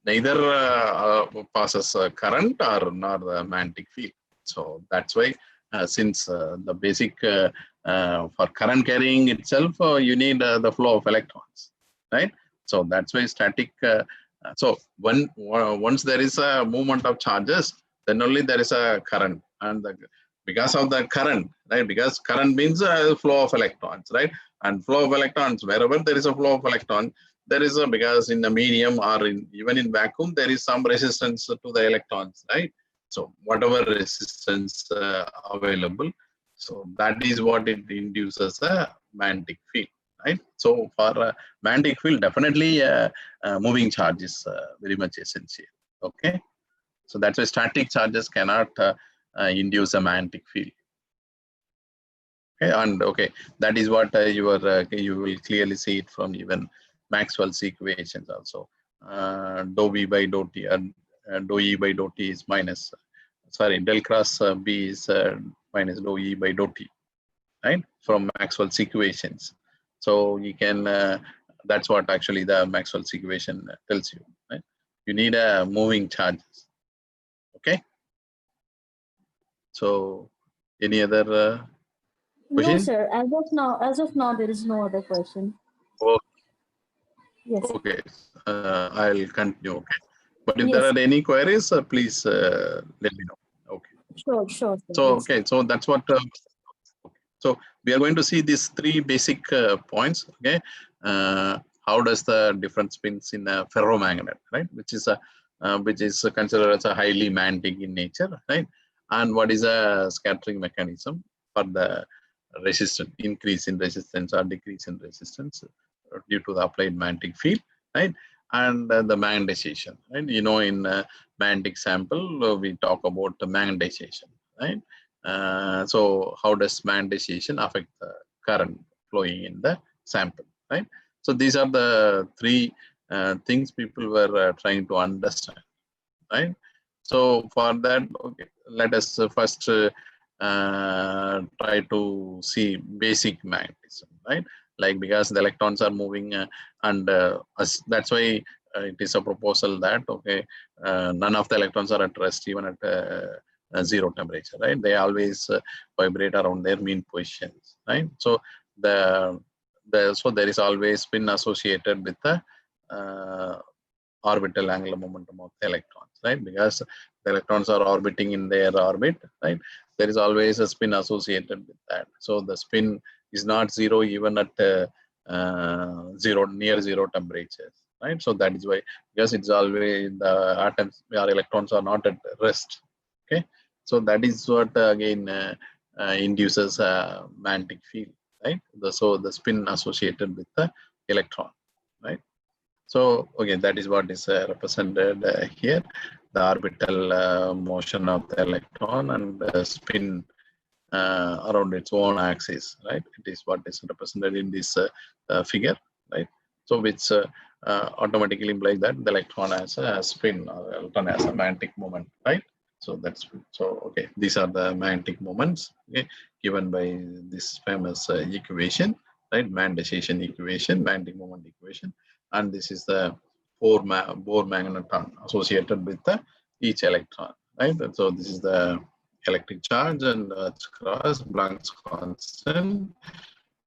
neither passes current or nor the magnetic field. So that's why since the basic for current carrying itself, you need the flow of electrons, right? So that's why static. So once there is a movement of charges, then only there is a current, and because of the current, right? Because current means flow of electrons, right? And flow of electrons, wherever there is a flow of electron, there is a, because in the medium or even in vacuum, there is some resistance to the electrons, right? So whatever resistance available, so that is what it induces a magnetic field, right? So for magnetic field, definitely moving charge is very much essential. Okay, so that's why static charges cannot induce a magnetic field. Okay, and okay, that is what you will clearly see it from even Maxwell's equations also. Dou V by dou T, dou E by dou T is minus, sorry, del cross B is minus dou E by dou T, right? From Maxwell's equations. So you can, that's what actually the Maxwell's equation tells you, right? You need a moving charges. Okay. So any other question? No, sir. As of now, there is no other question. Oh, Yes. okay. I'll continue. Okay. But if Yes. there are any queries, please let me know. Okay. Sure, sure. Sir. So, Yes. okay. So that's what. So we are going to see these three basic points. Okay. How does the different spins in a ferromagnet, right? Which is considered as a highly magnetic in nature, right? And what is a scattering mechanism for the resistance, increase in resistance or decrease in resistance due to the applied magnetic field, right? And the magnetization, right? You know, in magnetic sample, we talk about the magnetization, right? So how does magnetization affect the current flowing in the sample, right? So these are the three things people were trying to understand, right? So for that, okay, let us first try to see basic magnetism, right? Like, because the electrons are moving and that's why it is a proposal that, okay, none of the electrons are at rest even at zero temperature, right? They always vibrate around their mean positions, right? So so there is always spin associated with the orbital angular momentum of the electrons, right? Because the electrons are orbiting in their orbit, right? There is always a spin associated with that. So the spin is not zero even at near zero temperatures, right? So that is why, because it's always the atoms or electrons are not at rest. Okay, so that is what again induces a magnetic field, right? So the spin associated with the electron, right? So, okay, that is what is represented here, the orbital motion of the electron and spin around its own axis, right? It is what is represented in this figure, right? So, which automatically implies that the electron has a spin, or electron has a magnetic moment, right? So that's so. Okay, these are the magnetic moments, okay, given by this famous equation, right? Magnetization equation, magnetic moment equation, and this is the Bohr magneton associated with each electron, right? And so this is the electric charge and cross Planck's constant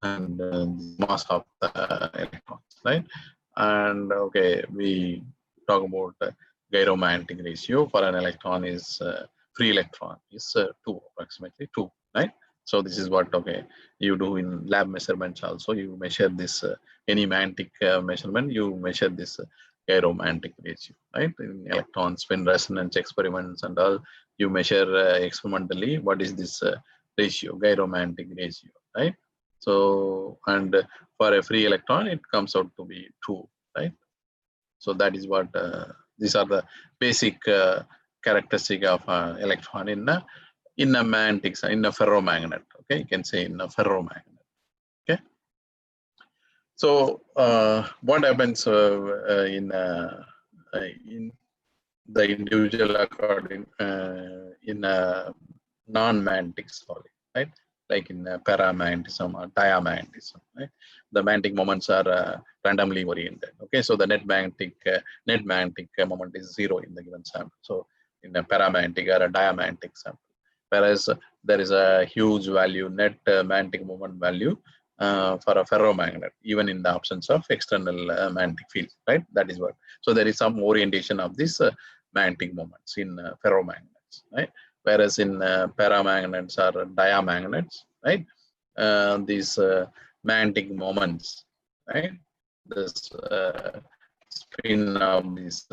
and the mass of the electrons, right? And okay, we talk about gyromagnetic ratio for an electron is free electron is 2, approximately 2, right? So this is what, okay, you do in lab measurements also. You measure this any magnetic measurement, you measure this gyromagnetic ratio, right? In electron spin resonance experiments and all, you measure experimentally what is this ratio, gyromagnetic ratio, right? So, and for a free electron, it comes out to be 2, right? So that is what these are the basic characteristic of electron in a magnetic, in a ferromagnet. Okay, you can say in a ferromagnet. Okay. So what happens in the individual according in a non-magnetic solid, right? like in paramagnetism or diamagnetism. Right? The magnetic moments are randomly oriented. Okay, so the net magnetic moment is 0 in the given sample. So in a paramagnetic or a diamagnetic sample, whereas there is a huge value, net magnetic moment value for a ferromagnet, even in the absence of external magnetic field. Right? That is what. So there is some orientation of these magnetic moments in ferromagnets. Right? Whereas in paramagnets or diamagnets, right, these magnetic moments, right, this spin of this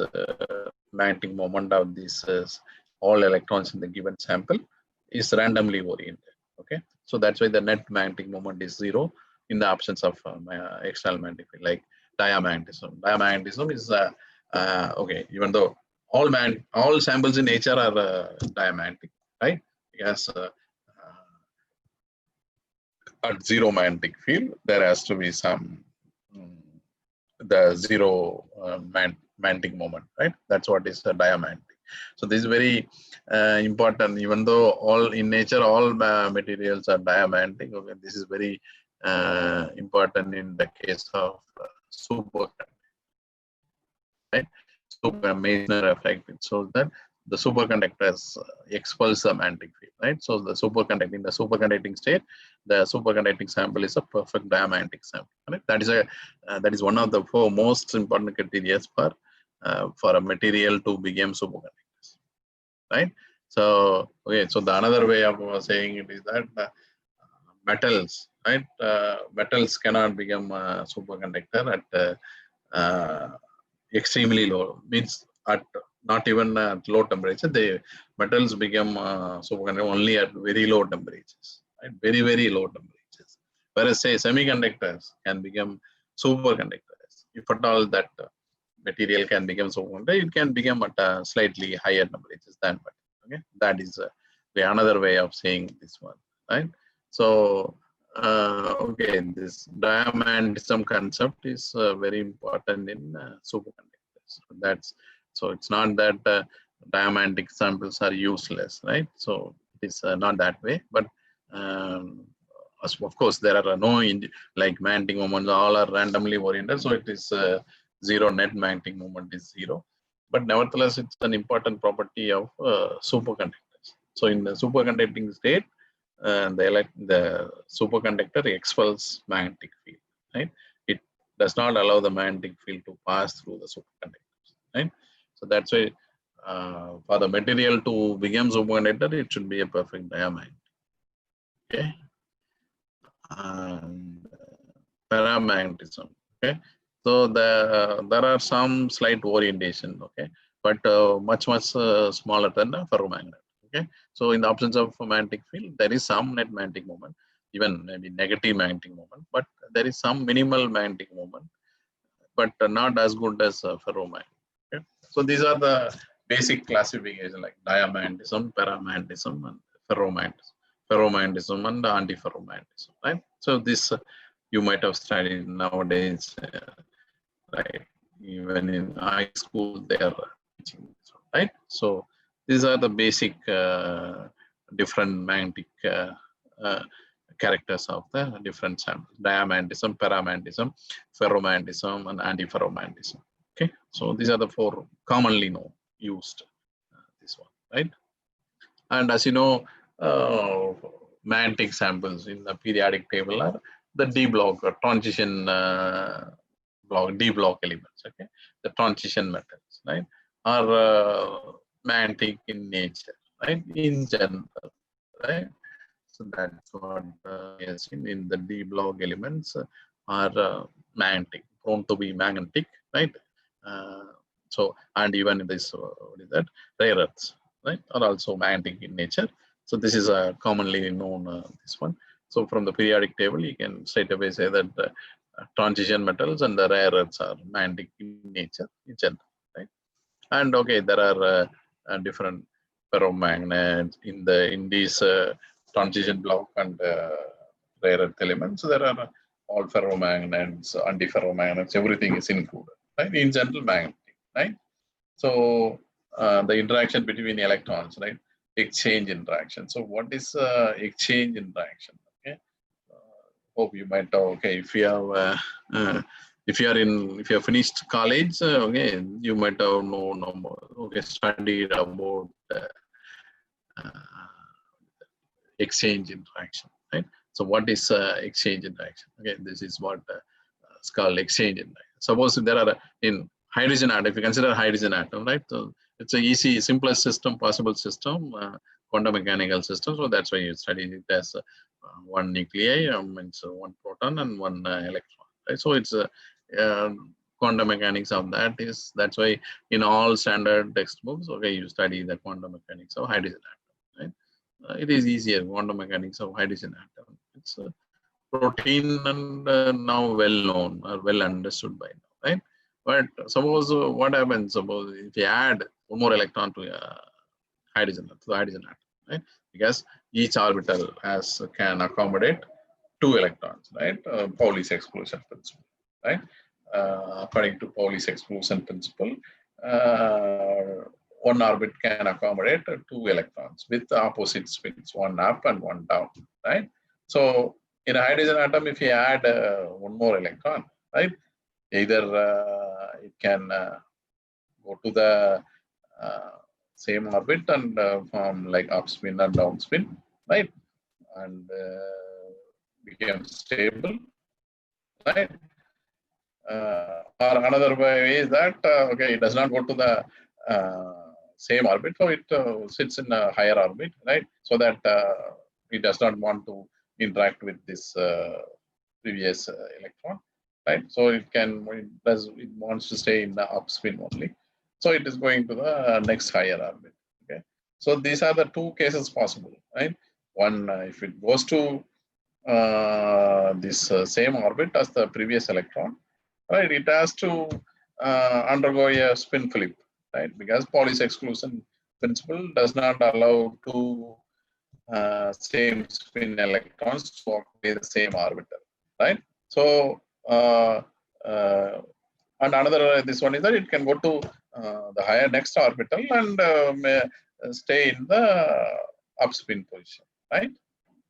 magnetic moment of these all electrons in the given sample is randomly oriented. Okay, so that's why the net magnetic moment is 0 in the absence of external magnetic field, like diamagnetism. Diamagnetism is okay, even though all samples in nature are diamagnetic, right? Because at 0 magnetic field, there has to be some the 0 magnetic moment, right? That's what is diamagnetic. So this is very important. Even though all in nature all materials are diamagnetic, okay, this is very important in the case of superconducting, right? Super Meissner effect. It shows that the superconductors expels the magnetic field, right? So the superconducting state, the superconducting sample is a perfect diamagnetic sample. Right? That is one of the 4 most important criteria for a material to become superconductors, right? So okay, so the another way of saying it is that metals, right? Metals cannot become a superconductor at extremely low, means at not even at low temperature. The metals become superconductor only at very low temperatures, right? Very, very low temperatures. Whereas say semiconductors can become superconductors. If at all that material can become superconductor, it can become at slightly higher temperatures than metal. Okay, that is the another way of saying this one, right? So okay, this diamagnetism concept is very important in superconductors. So it's not that diamagnetic samples are useless, right? So it is not that way, but of course there are no like magnetic moments, all are randomly oriented, so it is 0, net magnetic moment is 0. But nevertheless, it's an important property of superconductors. So in the superconducting state, the superconductor expels magnetic field, right? It does not allow the magnetic field to pass through the superconductors, right? So that's why for the material to become superconductor, it should be a perfect diamagnet. Okay, and paramagnetism. Okay, so there are some slight orientation. Okay, but much smaller than a ferromagnet. Okay, so in the absence of magnetic field, there is some net magnetic moment, even maybe negative magnetic moment, but there is some minimal magnetic moment, but not as good as ferromagnet. Okay, so these are the basic classification like diamagnetism, paramagnetism, and ferromagnetism and antiferromagnetism, right? So this you might have studied nowadays, right? Even in high school, they are teaching this, right? So these are the basic different magnetic characters of the different samples: diamagnetism, paramagnetism, ferromagnetism, and antiferromagnetism. Okay, so these are the 4 commonly known used. This one, right? And as you know, magnetic samples in the periodic table are the D block or transition block, D block elements. Okay, the transition metals, right, are magnetic in nature, right, in general, right. So that's what is in the D block elements are magnetic, prone to be magnetic, right. So and even in this what is that, rare earths, right, are also magnetic in nature. So this is a commonly known this one. So from the periodic table, you can straight away say that transition metals and the rare earths are magnetic in nature in general, right? And okay, there are different ferromagnets in these transition block and rare earth elements. So there are all ferromagnets, antiferromagnets, everything is included, right? In general, magnetic, right? So the interaction between electrons, right? exchange interaction. So what is exchange interaction? Okay, hope you might know. Okay, if you have if you have finished college, okay, you might have studied about exchange interaction, right? So what is exchange interaction? Okay, this is what it's called exchange interaction. Suppose there are in hydrogen atom, if you consider hydrogen atom, right? So it's a easy, simplest system, possible system, quantum mechanical system. So that's why you study it as one nuclei, means one proton and one electron, right? So it's quantum mechanics of that is, that's why in all standard textbooks, okay, you study the quantum mechanics of hydrogen atom, right? It is easier, quantum mechanics of hydrogen atom. It's a protein and now well known or well understood by now, right? But suppose what happens? Suppose if you add one more electron to the hydrogen atom, right? Because each orbital can accommodate two electrons, right? Pauli's exclusion principle, right? According to Pauli's exclusion principle, one orbit can accommodate two electrons with opposite spins, one up and one down, right? So in a hydrogen atom, if you add one more electron, right, either it can go to the same orbit and form like up spin and down spin, right, and become stable, right? Or another way is that okay, it does not go to the same orbit, so it sits in a higher orbit, right? So that it does not want to interact with this previous electron, right? So it wants to stay in the upspin only. So it is going to the next higher orbit. Okay. So these are the two cases possible, right? One, if it goes to this same orbit as the previous electron, right? It has to undergo a spin flip, right? Because Pauli's exclusion principle does not allow two same spin electrons to occupy the same orbital, right? So and another this one is that it can go to the higher next orbital and may stay in the upspin position, right?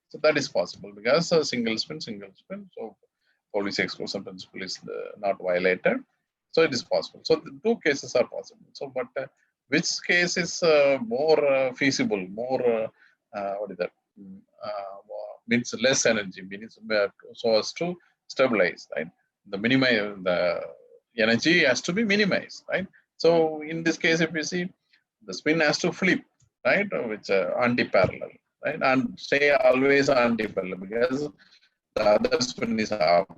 So that is possible because single spin. So Pauli's exclusion principle is not violated. So it is possible. So the two cases are possible. So, but which case is more feasible, more what is that? Means less energy, means so as to stabilize, right? The energy has to be minimized, right? So in this case, if you see, the spin has to flip, right, which anti-parallel, right, and stay always anti-parallel because the other spin is up.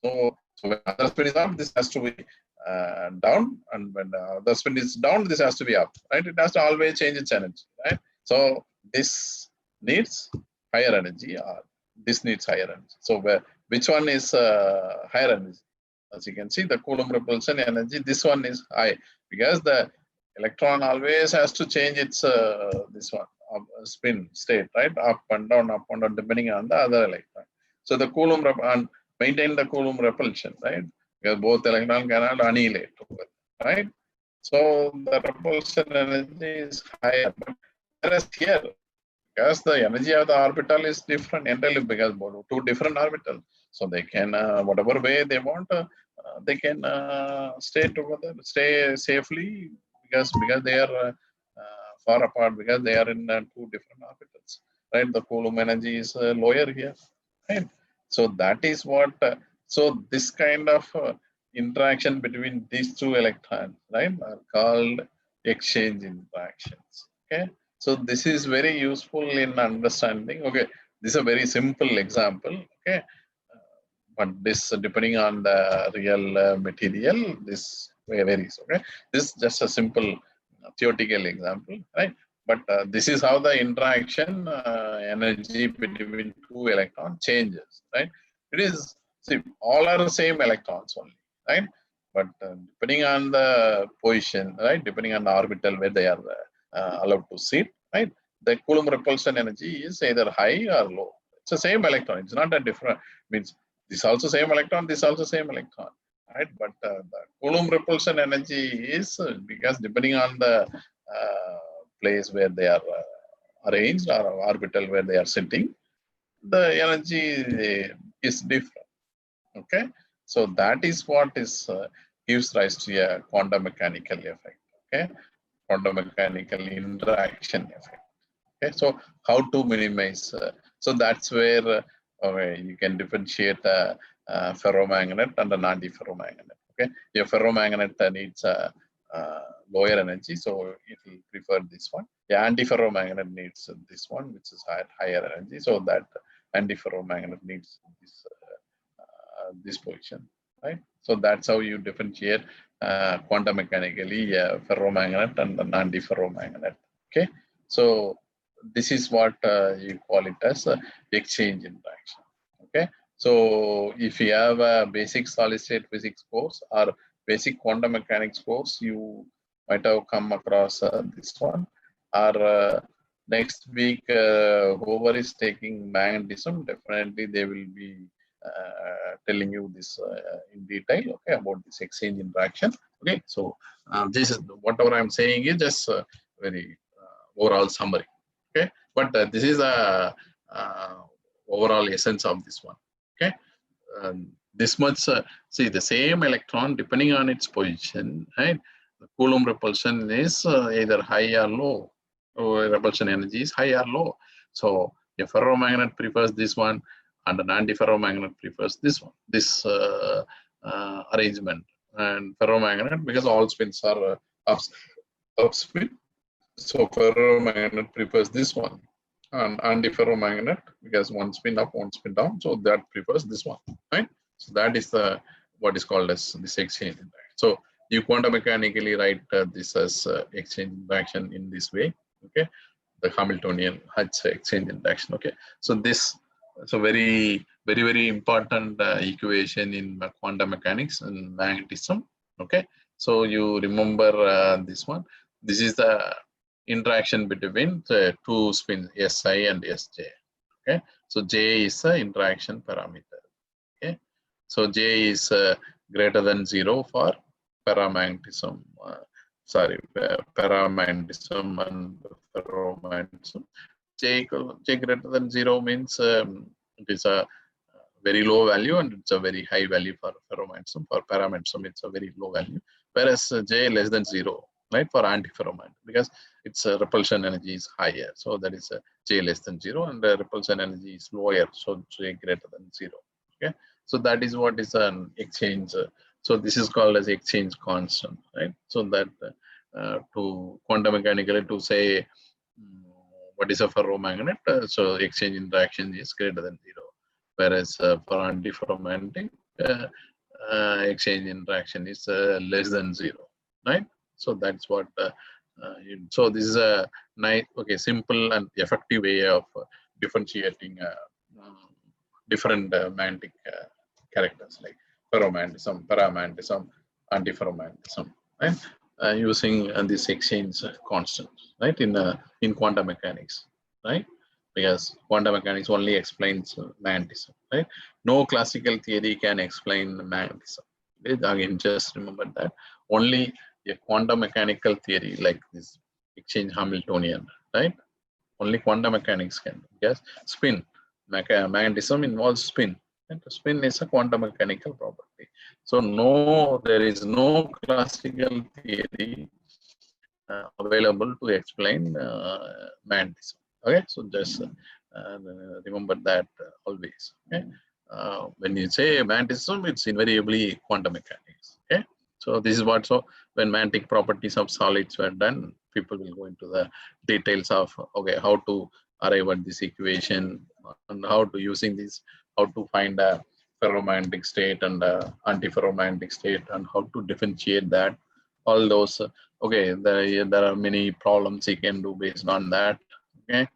So when the other spin is up, this has to be down, and when the other spin is down, this has to be up, right? It has to always change its energy, right? So this needs higher energy, or this needs higher energy. So which one is higher energy? As you can see, the Coulomb repulsion energy, this one is high because the electron always has to change its this one spin state, right? Up and down, depending on the other electron. So the Coulomb and maintain the Coulomb repulsion, right? Because both electrons cannot annihilate together, right? So the repulsion energy is higher. Whereas here, because the energy of the orbital is different entirely, because two different orbitals, so they can whatever way they want, they can stay together, stay safely, because they are far apart, because they are in two different orbitals, right? The Coulomb energy is lower here, right? So that is what. So this kind of interaction between these two electrons, right, are called exchange interactions. Okay. So this is very useful in understanding. Okay, this is a very simple example. Okay, but this depending on the real material, this varies. Okay, this is just a simple theoretical example, right? But this is how the interaction energy between two electrons changes, right? It is, see, all are the same electrons only, right? But depending on the position, right? Depending on the orbital where they are allowed to sit, right? The Coulomb repulsion energy is either high or low. It's the same electron. It's not a different, means this also same electron, this also same electron, right? But the Coulomb repulsion energy is because depending on the place where they are arranged or orbital where they are sitting, the energy is different. Okay, so that is what is gives rise to a quantum mechanical effect. Okay, quantum mechanical interaction effect. Okay, so how to minimize? So that's where okay, you can differentiate a ferromagnet and a non-ferromagnet. Okay, your ferromagnet needs a lower energy, so it will prefer this one. The antiferromagnet needs this one, which is higher energy, so that antiferromagnet needs this position, right? So that's how you differentiate quantum mechanically ferromagnet and an antiferromagnet. Okay, so this is what you call it as exchange interaction. Okay, so if you have a basic solid state physics course or basic quantum mechanics course, you might have come across this one. Or next week, whoever is taking magnetism, definitely they will be telling you this in detail, okay, about this exchange interaction. Okay, so this is whatever I'm saying is just very overall summary. Okay, but this is a overall essence of this one. Okay, this much. See, the same electron, depending on its position, right? The Coulomb repulsion is either high or low. Or repulsion energy is high or low. So a ferromagnet prefers this one, and an antiferromagnet prefers this one, this arrangement. And ferromagnet, because all spins are upspin, so ferromagnet prefers this one. And antiferromagnet, because one spin up, one spin down, so that prefers this one, right? So that is the what is called as this exchange interaction. So you quantum mechanically write this as exchange interaction in this way. Okay, the Hamiltonian H exchange interaction. Okay, so this is a very important equation in quantum mechanics and magnetism. Okay, so you remember this one. This is the interaction between the two spins Si and Sj. Okay, so J is the interaction parameter. Okay, so J is greater than 0 for paramagnetism. Paramagnetism and ferromagnetism. J greater than 0 means it is a very low value and it's a very high value for ferromagnetism. For paramagnetism, it's a very low value. Whereas J less than 0, right, for antiferromagnet, because its repulsion energy is higher. So that is J less than 0 and the repulsion energy is lower. So J greater than 0. Okay, so that is what is an exchange. So this is called as exchange constant, right? So that to quantum mechanically to say what is a ferromagnet, so exchange interaction is greater than 0. Whereas for antiferromagnetic, exchange interaction is less than 0, right? So that's what. So this is a nice, okay, simple and effective way of differentiating different magnetic characters like ferromagnetism, paramagnetism, antiferromagnetism, right? Using this exchange constant, right? In quantum mechanics, right? Because quantum mechanics only explains magnetism, right? No classical theory can explain magnetism. Again, just remember that only a quantum mechanical theory like this exchange Hamiltonian, right? Only quantum mechanics can. Yes, spin. Magnetism involves spin. And spin is a quantum mechanical property. So no, there is no classical theory available to explain magnetism. Okay, so just remember that always. Okay, when you say magnetism, it's invariably quantum mechanics. Okay, so this is what. So when magnetic properties of solids were done, people will go into the details of okay how to arrive at this equation and how to using this, how to find a ferromagnetic state and antiferromagnetic state and how to differentiate that. All those. Okay, there are many problems you can do based on that. Okay,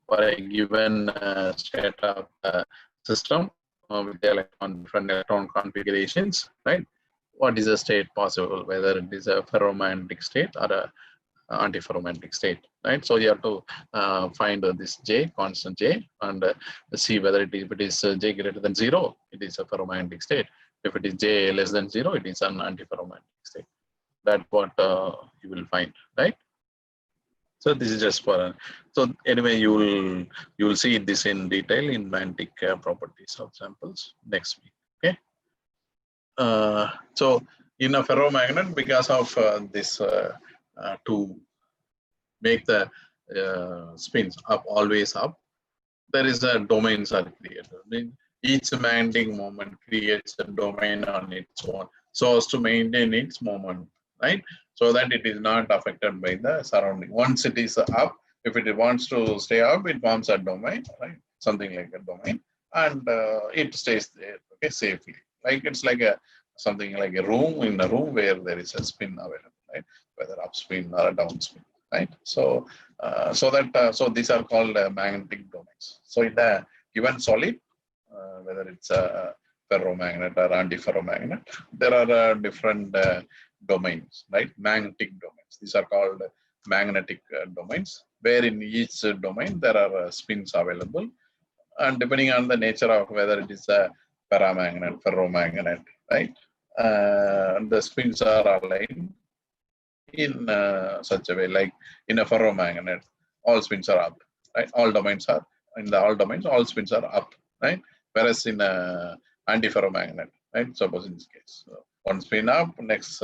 for a given state of system with the different electron configurations, right? What is the state possible, whether it is a ferromagnetic state or a antiferromagnetic state, right? So you have to find this J, constant J, and see whether if it is J greater than 0, it is a ferromagnetic state. If it is J less than 0, it is an antiferromagnetic state. That's what you will find, right? So this is just for so anyway you will see this in detail in magnetic properties of samples next week. Okay. So in a ferromagnet, because of this to make the spins up always up, there is a domains are created. Each magnetic moment creates a domain on its own so as to maintain its moment, right? So that it is not affected by the surrounding. Once it is up, if it wants to stay up, it forms a domain, right? Something like a domain, and it stays there, okay, safely. Like it's like a something like a room in a room where there is a spin available, right? Whether upspin or a downspin, right? So so these are called magnetic domains. So in the given solid, whether it's a ferromagnet or antiferromagnet, there are different domains, right? Magnetic domains. These are called magnetic domains, where in each domain there are spins available, and depending on the nature of whether it is a paramagnet, ferromagnet, right? The spins are aligned in such a way, like in a ferromagnet, all spins are up, right? All domains are in the all domains, all spins are up, right? Whereas in a antiferromagnet, right? Suppose in this case, one spin up, next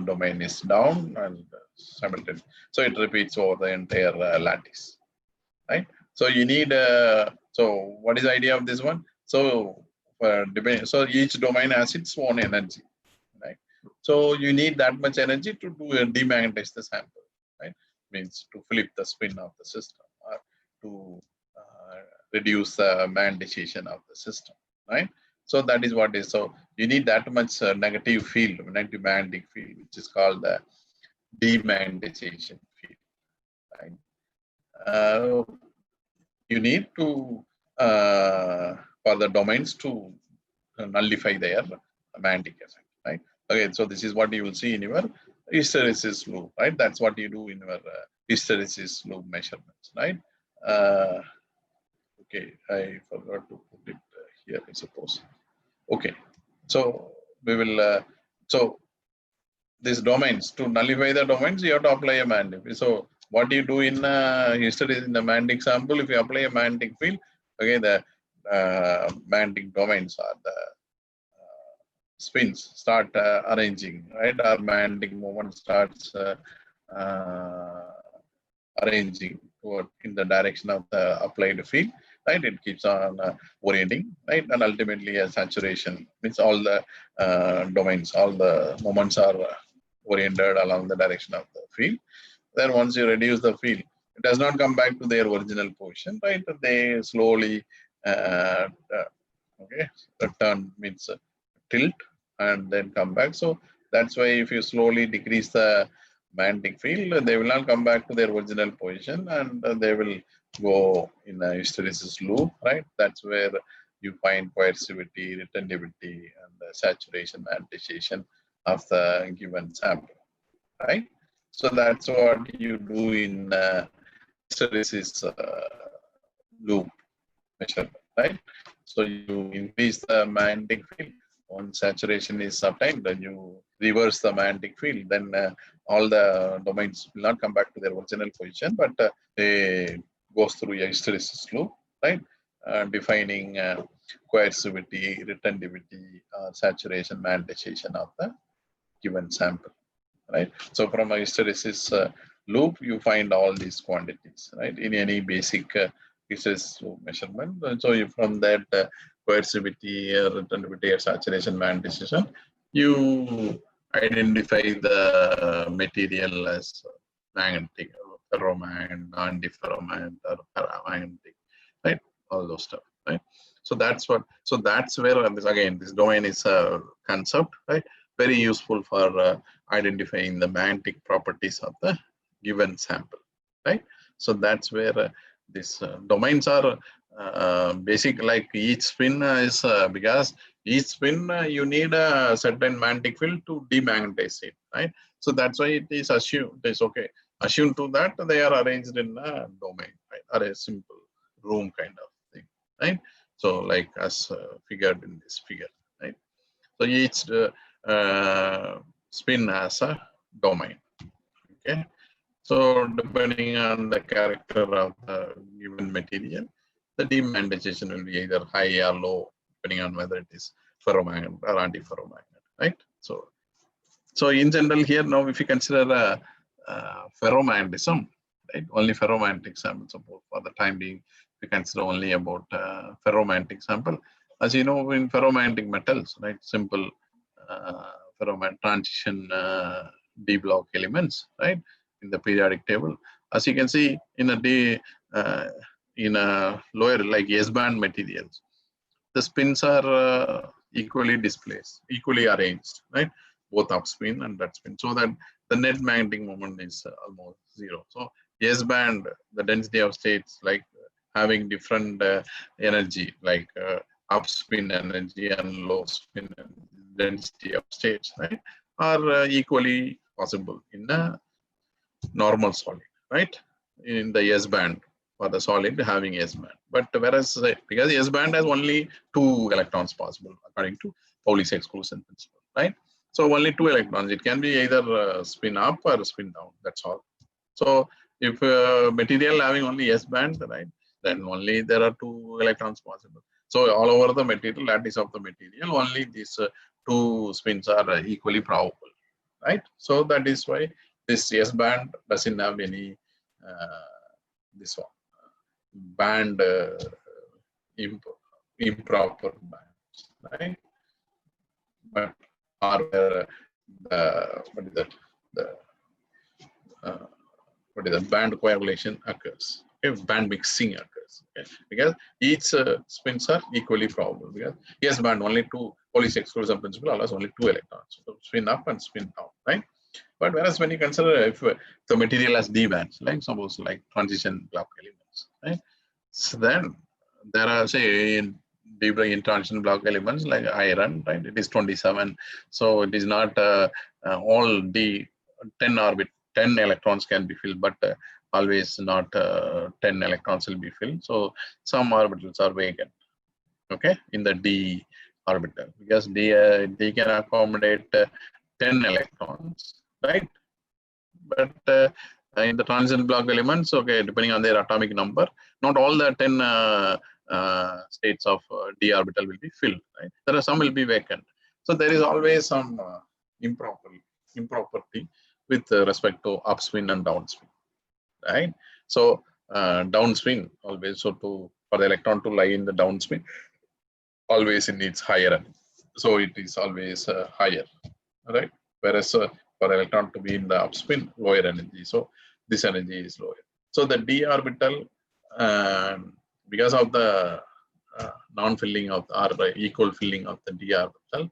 domain is down, and simultaneously. So it repeats over the entire lattice, right? So you need. So what is the idea of this one? So so each domain has its own energy, right? So you need that much energy to do demagnetize the sample, right? Means to flip the spin of the system or to reduce the magnetization of the system, right? So that is what is. So you need that much negative field, negative magnetic field, which is called the demagnetization field, right? You need to for the domains to nullify their magnetic effect, right? Okay, so this is what you will see in your hysteresis loop, right? That's what you do in your hysteresis loop measurements, right? Okay, I forgot to put it here, I suppose. Okay, so we will, so these domains, to nullify the domains, you have to apply a magnetic field. So what you do in hysteresis in the magnetic sample, if you apply a magnetic field, okay, the magnetic domains are the spins start arranging, right? Our magnetic moment starts arranging in the direction of the applied field, right? It keeps on orienting, right? And ultimately a saturation means all the domains, all the moments are oriented along the direction of the field. Then once you reduce the field, it does not come back to their original position, right? They slowly okay, turn means tilt and then come back. So that's why if you slowly decrease the magnetic field, they will not come back to their original position, and they will go in a hysteresis loop, right? That's where you find coercivity, retentivity, and the saturation, magnetization of the given sample, right? So that's what you do in hysteresis loop measurement, right? So you increase the magnetic field. Once saturation is obtained, then you reverse the magnetic field. Then all the domains will not come back to their original position, but they goes through a hysteresis loop, right? Defining coercivity, retentivity, saturation, magnetization of the given sample, right? So from a hysteresis loop, you find all these quantities, right? In any basic hysteresis loop measurement. So you, from that coercivity, retentivity, saturation, magnetization, you identify the material as magnetic, ferromagnet, antiferromagnet, or paramagnetic, right? All those stuff, right? So that's what. So that's where this again. This domain is a concept, right? Very useful for identifying the magnetic properties of the given sample, right? So that's where these domains are basic. Like each spin is because each spin you need a certain magnetic field to demagnetize it, right? So that's why it is assumed. It is okay. Assumed to that they are arranged in a domain, right? Or a simple room kind of thing, right? So like as figured in this figure, right? So each spin has a domain. Okay. So depending on the character of the given material, the demagnetization will be either high or low, depending on whether it is ferromagnet or antiferromagnet, right? So in general here now, if you consider ferromagnetism, right? Only ferromagnetic sample support for the time being, we consider only about ferromagnetic sample. As you know, in ferromagnetic metals, right? Simple ferromagnetic transition d block elements, right? In the periodic table, as you can see in in a lower like S band materials, the spins are equally displaced, equally arranged, right? Both up spin and that spin, so that the net magnetic moment is almost zero. So S band, the density of states like having different energy, like up spin energy and low spin density of states, right, are equally possible in a normal solid, right? In the S band for the solid having S band, but whereas because S band has only 2 electrons possible according to Pauli's exclusion principle, right? So only 2 electrons. It can be either spin up or spin down. That's all. So if material having only S band, right, then only there are 2 electrons possible. So all over the material, lattice of the material, only these 2 spins are equally probable, right? So that is why this S band doesn't have any this one band improper bands, right? But are where the what is that the band coagulation occurs? Okay, band mixing occurs. Okay, because each spins are equally probable. Because S band only 2 Pauli's exclusion principle allows only 2 electrons, so spin up and spin down, right? But whereas when you consider if the material has d bands, like suppose like transition block elements, right? So then there are say in transition block elements like iron, right? It is 27, so it is not all d 10 electrons can be filled, but always not 10 electrons will be filled. So some orbitals are vacant, okay, in the d orbital, because d can accommodate 10 electrons, right? But in the transition block elements, okay, depending on their atomic number, not all the 10 states of d orbital will be filled, right? There are some will be vacant. So there is always some improperty with respect to upspin and downspin, right? So downspin always, so for the electron to lie in the downspin, always it needs higher energy. So it is always higher, right? Whereas for electron to be in the upspin, lower energy. So this energy is lower. So the d orbital, because of the non-filling of or equal filling of the d orbital,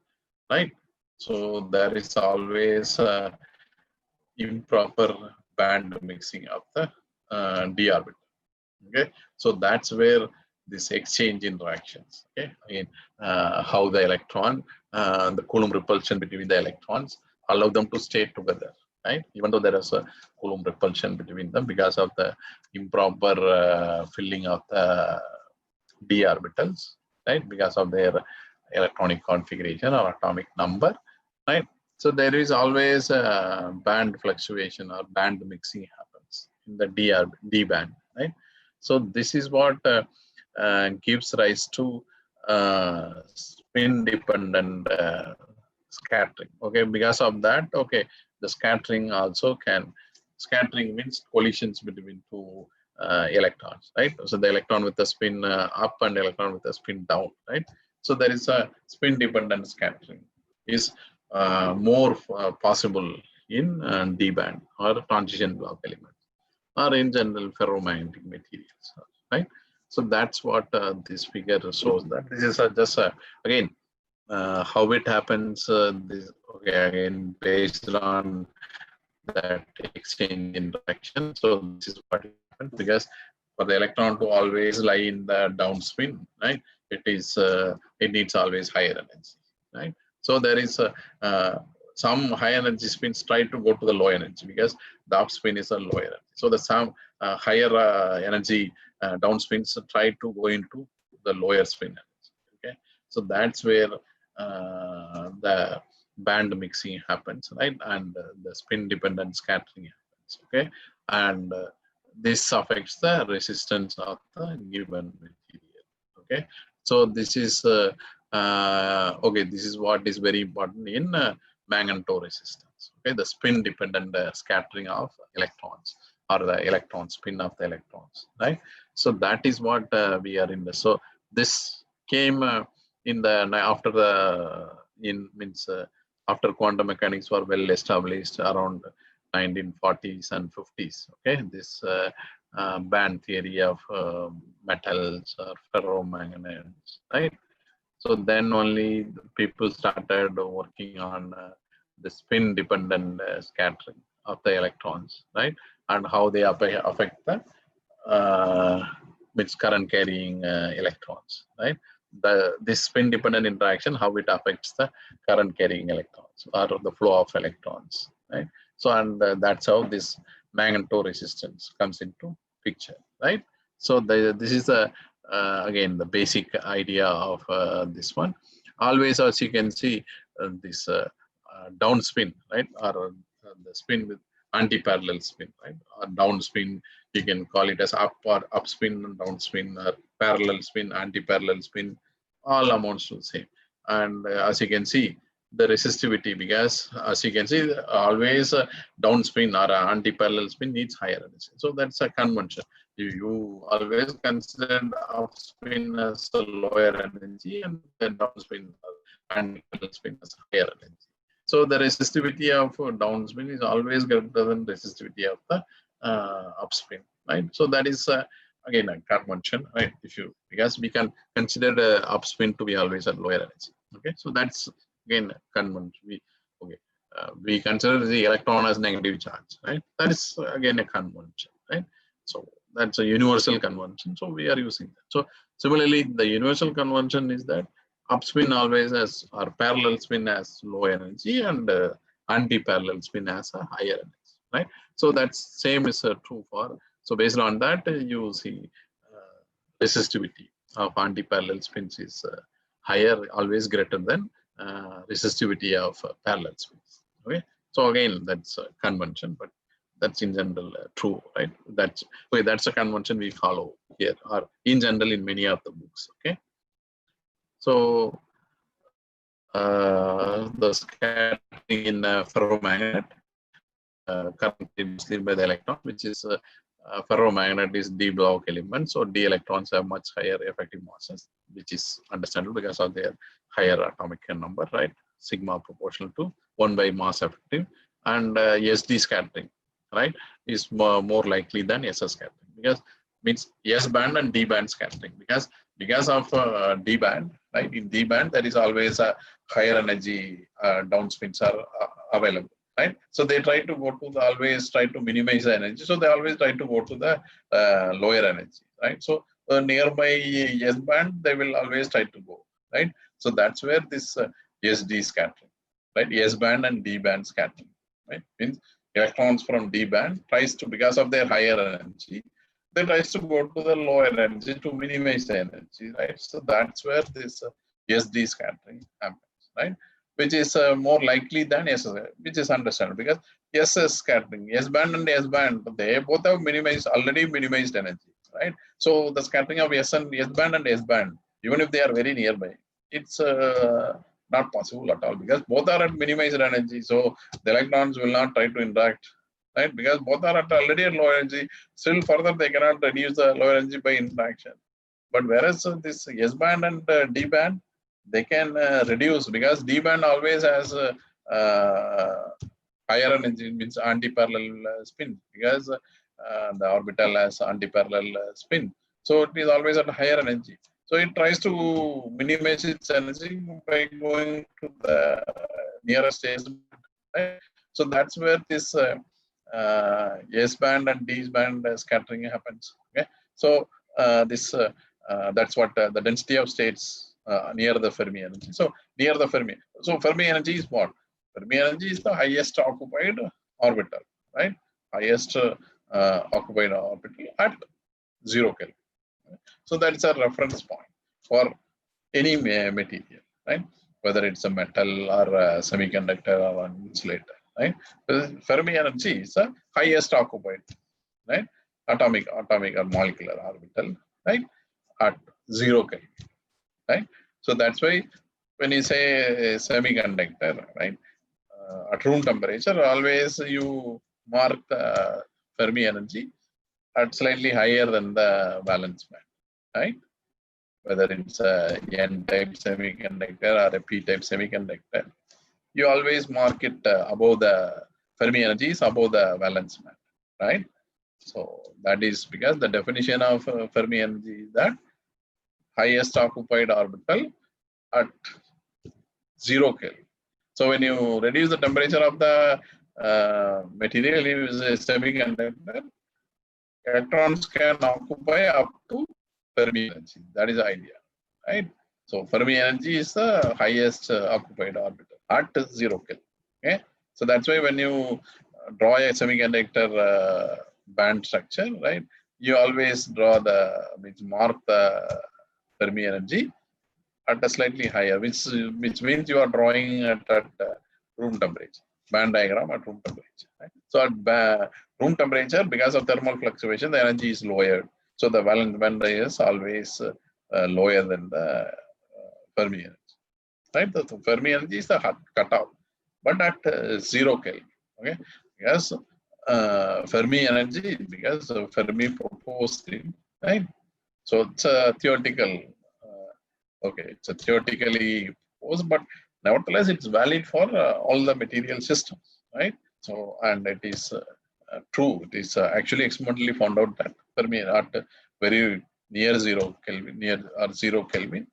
right? So there is always improper band mixing of the d orbital. Okay, so that's where this exchange interactions. Okay, again, how the electron, the Coulomb repulsion between the electrons allow them to stay together, right? Even though there is a Coulomb repulsion between them because of the improper filling of the d orbitals, right? Because of their electronic configuration or atomic number, right? So there is always a band fluctuation or band mixing happens in the d band, right? So this is what gives rise to spin dependent scattering. Okay, because of that, okay, the scattering also scattering means collisions between 2 electrons, right? So the electron with the spin up and electron with the spin down, right? So there is a spin dependent scattering is more possible in d band or transition block elements, or in general ferromagnetic materials, right? So that's what this figure shows. That this is just again how it happens. This, okay, again based on that exchange interaction. So this is what happens, because for the electron to always lie in the downspin, right? It needs always higher energy, right? So there is some high energy spins try to go to the low energy because the upspin is a lower energy. So the some higher energy downspins try to go into the lower spin energy. Okay, so that's where the band mixing happens, right? And the spin dependent scattering happens. resistance. Okay, and this affects the resistance of the given material. Okay, so this is okay. This is what is very important in magneto resistance. Okay, the spin dependent scattering of electrons, or the electron spin of the electrons, right? So that is what we are in the. So this came in the after the after quantum mechanics were well established around 1940s and 50s. Okay, this band theory of metals or ferromagnets, right? So then only the people started working on the spin dependent scattering of the electrons, right? And how they affect the current carrying electrons, right? This spin dependent interaction, how it affects the current carrying electrons or the flow of electrons, right? So, and that's how this magneto resistance comes into picture, right? So this is the again the basic idea of this one. Always, as you can see, this downspin, right, or the spin with anti-parallel spin, right, or downspin. You can call it as up or upspin, downspin, or parallel spin, anti-parallel spin. All amounts to the same. And as you can see, the resistivity, because as you can see, always downspin or anti-parallel spin needs higher energy. So that's a convention. You always consider upspin as a lower energy and the downspin and spin as higher energy. So the resistivity of downspin is always greater than resistivity of the upspin, right? So that is again a convention, right? Because we can consider the upspin to be always at lower energy. Okay, so that's again convention. We consider the electron as negative charge, right? That is again a convention, right? So that's a universal convention. So we are using that. So similarly, the universal convention is that upspin always has, or parallel spin has low energy, and anti-parallel spin has a higher energy, right? So that's same is true for. So based on that, you see resistivity of anti-parallel spins is higher, always greater than resistivity of parallel spins. Okay, so again that's a convention, but that's in general true, right? That's a convention we follow here, or in general in many of the books. Okay, so the scattering in ferromagnet currently mostly by the electron, which is ferromagnet is d Bloch element, so d electrons have much higher effective masses, which is understandable because of their higher atomic number, right? Sigma proportional to 1 by mass effective, and SD scattering, right, is more likely than SS scattering, because means S band and D band scattering, because of D band, right? In D band there is always a higher energy downspins are available, right? So they try to go to always try to minimize the energy, so they always try to go to the lower energy, right? So nearby S band they will always try to go, right? So that's where this SD scattering, right? S band and D band scattering, right? Means electrons from D band tries to, because of their higher energy, they tries to go to the lower energy to minimize the energy, right? So that's where this SD scattering happens, right? Which is more likely than SS, which is understandable because SS scattering, S band and S band, they both have already minimized energy, right? So the scattering of S band and S band, even if they are very nearby, it's not possible at all, because both are at minimized energy. So the electrons will not try to interact, right? Because both are already at low energy. Still further, they cannot reduce the low energy by interaction. But whereas this S band and D band, they can reduce, because D band always has higher energy, means anti-parallel spin, because the orbital has anti-parallel spin. So it is always at higher energy. So it tries to minimize its energy by going to the nearest S band, right? So that's where this S band and D band scattering happens. Okay, so this that's what the density of states near the Fermi energy. So near the Fermi, so Fermi energy is what? Fermi energy is the highest occupied orbital, right? Highest occupied orbital at 0 Kelvin. So that's a reference point for any material, right? Whether it's a metal or a semiconductor or an insulator, right? Fermi energy is the highest occupied, right? Atomic or molecular orbital, right? At 0 Kelvin, right? So that's why when you say a semiconductor, right? At room temperature, always you mark the Fermi energy at slightly higher than the valence band, right? Whether it's a N-type semiconductor or a P-type semiconductor, you always mark it above the Fermi energy is above the valence band, right? So that is because the definition of Fermi energy is that highest occupied orbital at 0 Kelvin. So when you reduce the temperature of the material, is a semiconductor, electrons can occupy up to Fermi energy. That is the idea, right? So Fermi energy is the highest occupied orbital at 0 Kelvin. Okay, so that's why when you draw a semiconductor band structure, right, you always draw mark the Fermi energy at a slightly higher, which means you are drawing at room temperature, band diagram at room temperature. Right? So at room temperature, because of thermal fluctuation, the energy is lowered. So the valence band is always lower than the Fermi energy. Right? The Fermi energy is the cutoff, but at 0 Kelvin. Okay, because Fermi energy, because Fermi proposed it, right? So it's a theoretical. Okay, it's a theoretically proposed, but nevertheless, it's valid for all the material systems, right? So, and it is true. It is actually experimentally found out that Fermi at very near 0 Kelvin, near or 0 Kelvin,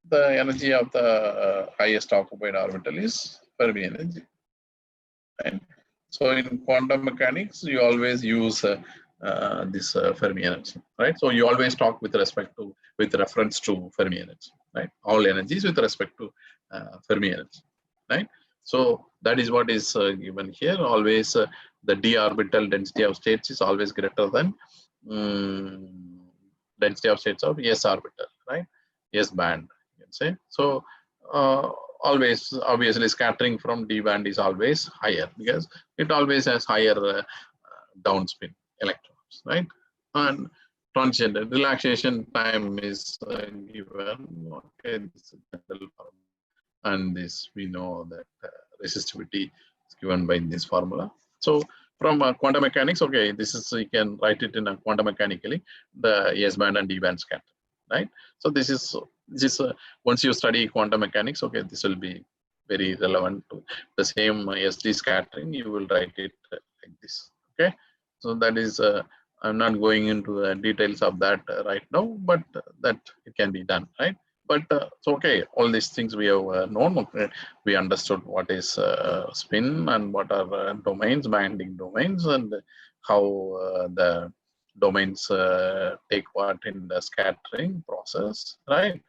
the energy of the highest occupied orbital is Fermi energy. Right? So in quantum mechanics, you always use this Fermi energy, right? So you always talk with reference to Fermi energy, right? All energies with respect to Fermi energy, right? So that is what is given here. Always the d orbital density of states is always greater than density of states of s orbital, right? S band, you can say. So always, obviously, scattering from d band is always higher because it always has higher downspin electrons, right? And transient relaxation time is given. Okay, this is general formula. And this we know that resistivity is given by this formula. So from quantum mechanics, okay, this is, you can write it in a quantum mechanically, the S band and D band scatter, right? So this is once you study quantum mechanics, okay, this will be very relevant to the same SD scattering. You will write it like this, okay? So that is, I'm not going into the details of that right now, but that it can be done, right? But so okay, all these things we have known. Okay, we understood what is spin and what are domains, binding domains, and how the domains take part in the scattering process, right?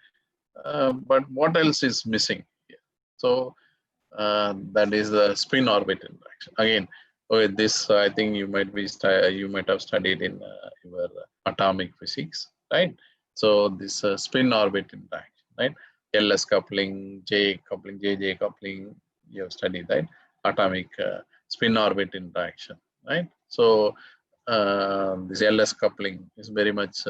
But what else is missing here? So that is the spin orbit interaction. Again, okay, this I think you might have studied in your atomic physics, right? So this spin orbit interaction, right? LS coupling, J coupling, JJ coupling, you have studied, right? Atomic spin orbit interaction, right? So this LS coupling is very much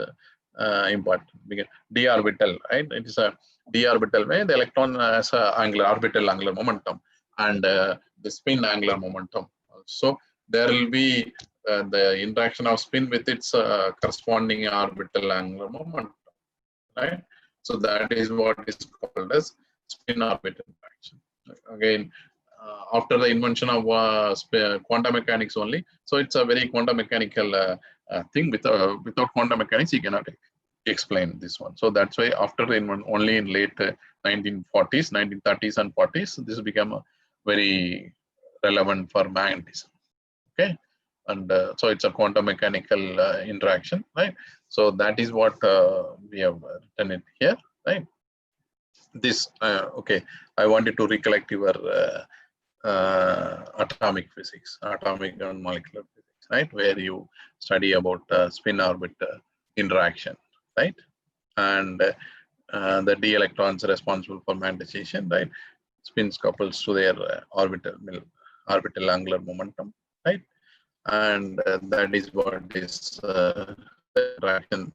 important because d orbital, right? It is a d orbital where the electron has a orbital angular momentum and the spin angular momentum. So there will be the interaction of spin with its corresponding orbital angular momentum, right? So that is what is called as spin orbit interaction. Again, after the invention of quantum mechanics only, so it's a very quantum mechanical thing. Without quantum mechanics, you cannot explain this one. So that's why after the only in late 1940s, 1930s and 40s, this became very relevant for magnetism. Okay, and so it's a quantum mechanical interaction, right? So that is what we have written it here, right? This okay, I wanted to recollect your atomic physics, atomic and molecular physics, right? Where you study about spin orbit interaction, right? And the d electrons responsible for magnetization, right? Spins couples to their orbital orbital angular momentum, right? And that is what is the interaction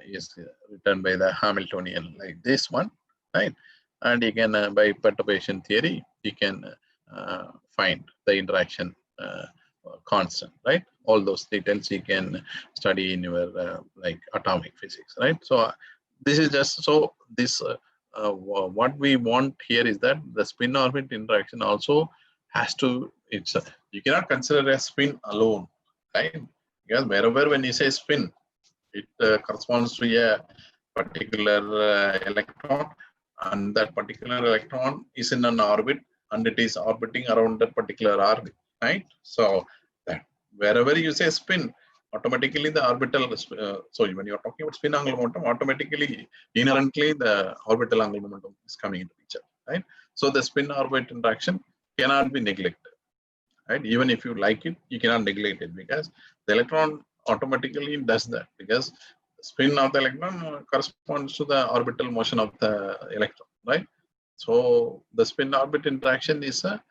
is written by the Hamiltonian like this one, right? And you can by perturbation theory you can find the interaction constant, right? All those details you can study in your like atomic physics, right? So this is just so this what we want here is that the spin orbit interaction also has to, it's you cannot consider a spin alone, right? Because wherever when you say spin, it corresponds to a particular electron, and that particular electron is in an orbit and it is orbiting around that particular orbit, right? So that wherever you say spin, automatically the orbital, so when you're talking about spin angular momentum, automatically, inherently the orbital angular momentum is coming into picture, right? So the spin orbit interaction cannot be neglected, right? Even if you like it, you cannot neglect it because the electron automatically does that, because spin of the electron corresponds to the orbital motion of the electron, right? So the spin orbit interaction is a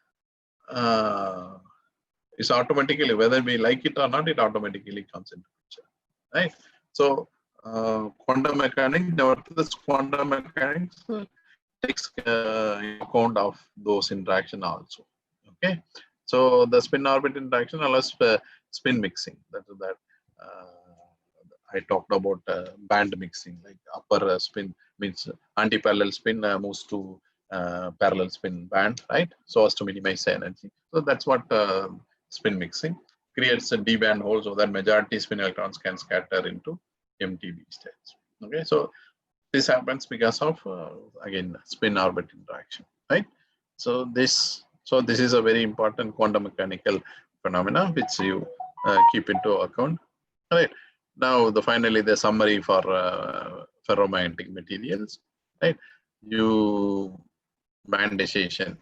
is automatically, whether we like it or not, it automatically comes into picture, right? So quantum mechanics, nevertheless, quantum mechanics takes account of those interaction also. Okay, so the spin orbit interaction allows spin mixing. That I talked about band mixing, like upper spin means anti-parallel spin moves to parallel spin band, right? So as to minimize the energy. So that's what spin mixing creates a d band hole, so that majority spin electrons can scatter into empty d states. Okay, so this happens because of again spin orbit interaction, right? So this is a very important quantum mechanical phenomena which you keep into account, right? Now finally the summary for ferromagnetic materials, right? You magnetization,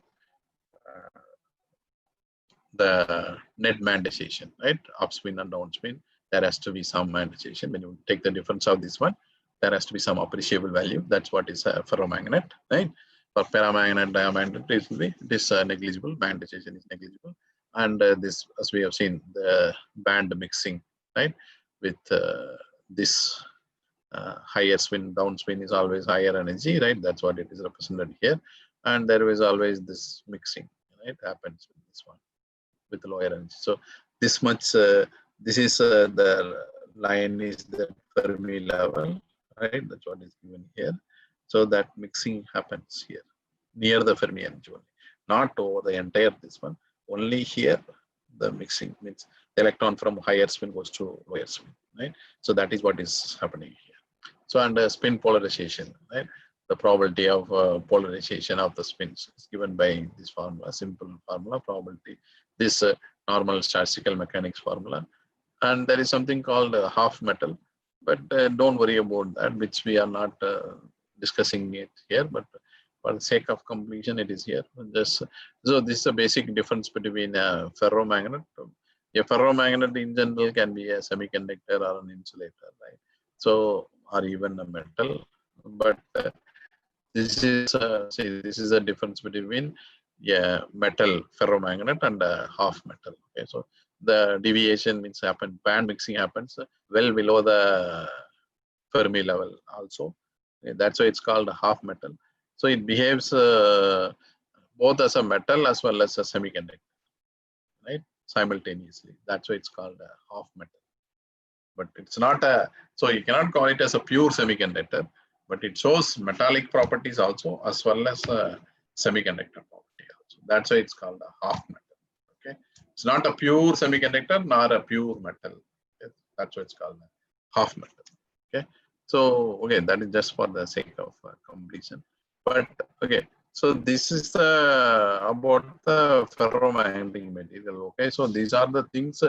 the net magnetization, right? Upspin and downspin, there has to be some magnetization. When you take the difference of this one, there has to be some appreciable value. That's what is a ferromagnet, right? For paramagnet, diamagnet, it will be this negligible, magnetization is negligible. And this, as we have seen, the band mixing, right? With this higher spin, downspin is always higher energy, right? That's what it is represented here. And there is always this mixing, right? Happens with this one, with the lower energy. So this much, this is the line is the Fermi level, right? That's what is given here. So that mixing happens here near the Fermi energy only, not over the entire this one. Only here the mixing means the electron from higher spin goes to lower spin, right? So that is what is happening here. So under spin polarization, right? The probability of polarization of the spins is given by this formula, simple formula, probability, this normal statistical mechanics formula. And there is something called half metal, but don't worry about that, which we are not discussing it here, but for the sake of completion, it is here. Just, so this is a basic difference between a ferromagnet. A ferromagnet in general can be a semiconductor or an insulator, right? So, or even a metal, but this is this is a difference between metal ferromagnet and half metal. Okay, so the deviation means happen, band mixing happens well below the Fermi level also. Okay, that's why it's called a half metal. So it behaves both as a metal as well as a semiconductor, right? Simultaneously. That's why it's called a half metal. But it's not a, so you cannot call it as a pure semiconductor, but it shows metallic properties also as well as semiconductor property also. That's why it's called a half metal. Okay, it's not a pure semiconductor nor a pure metal. Okay? That's why it's called a half metal. Okay, so okay, that is just for the sake of completion. But okay, so this is about the ferromagnetic material. Okay, so these are the things.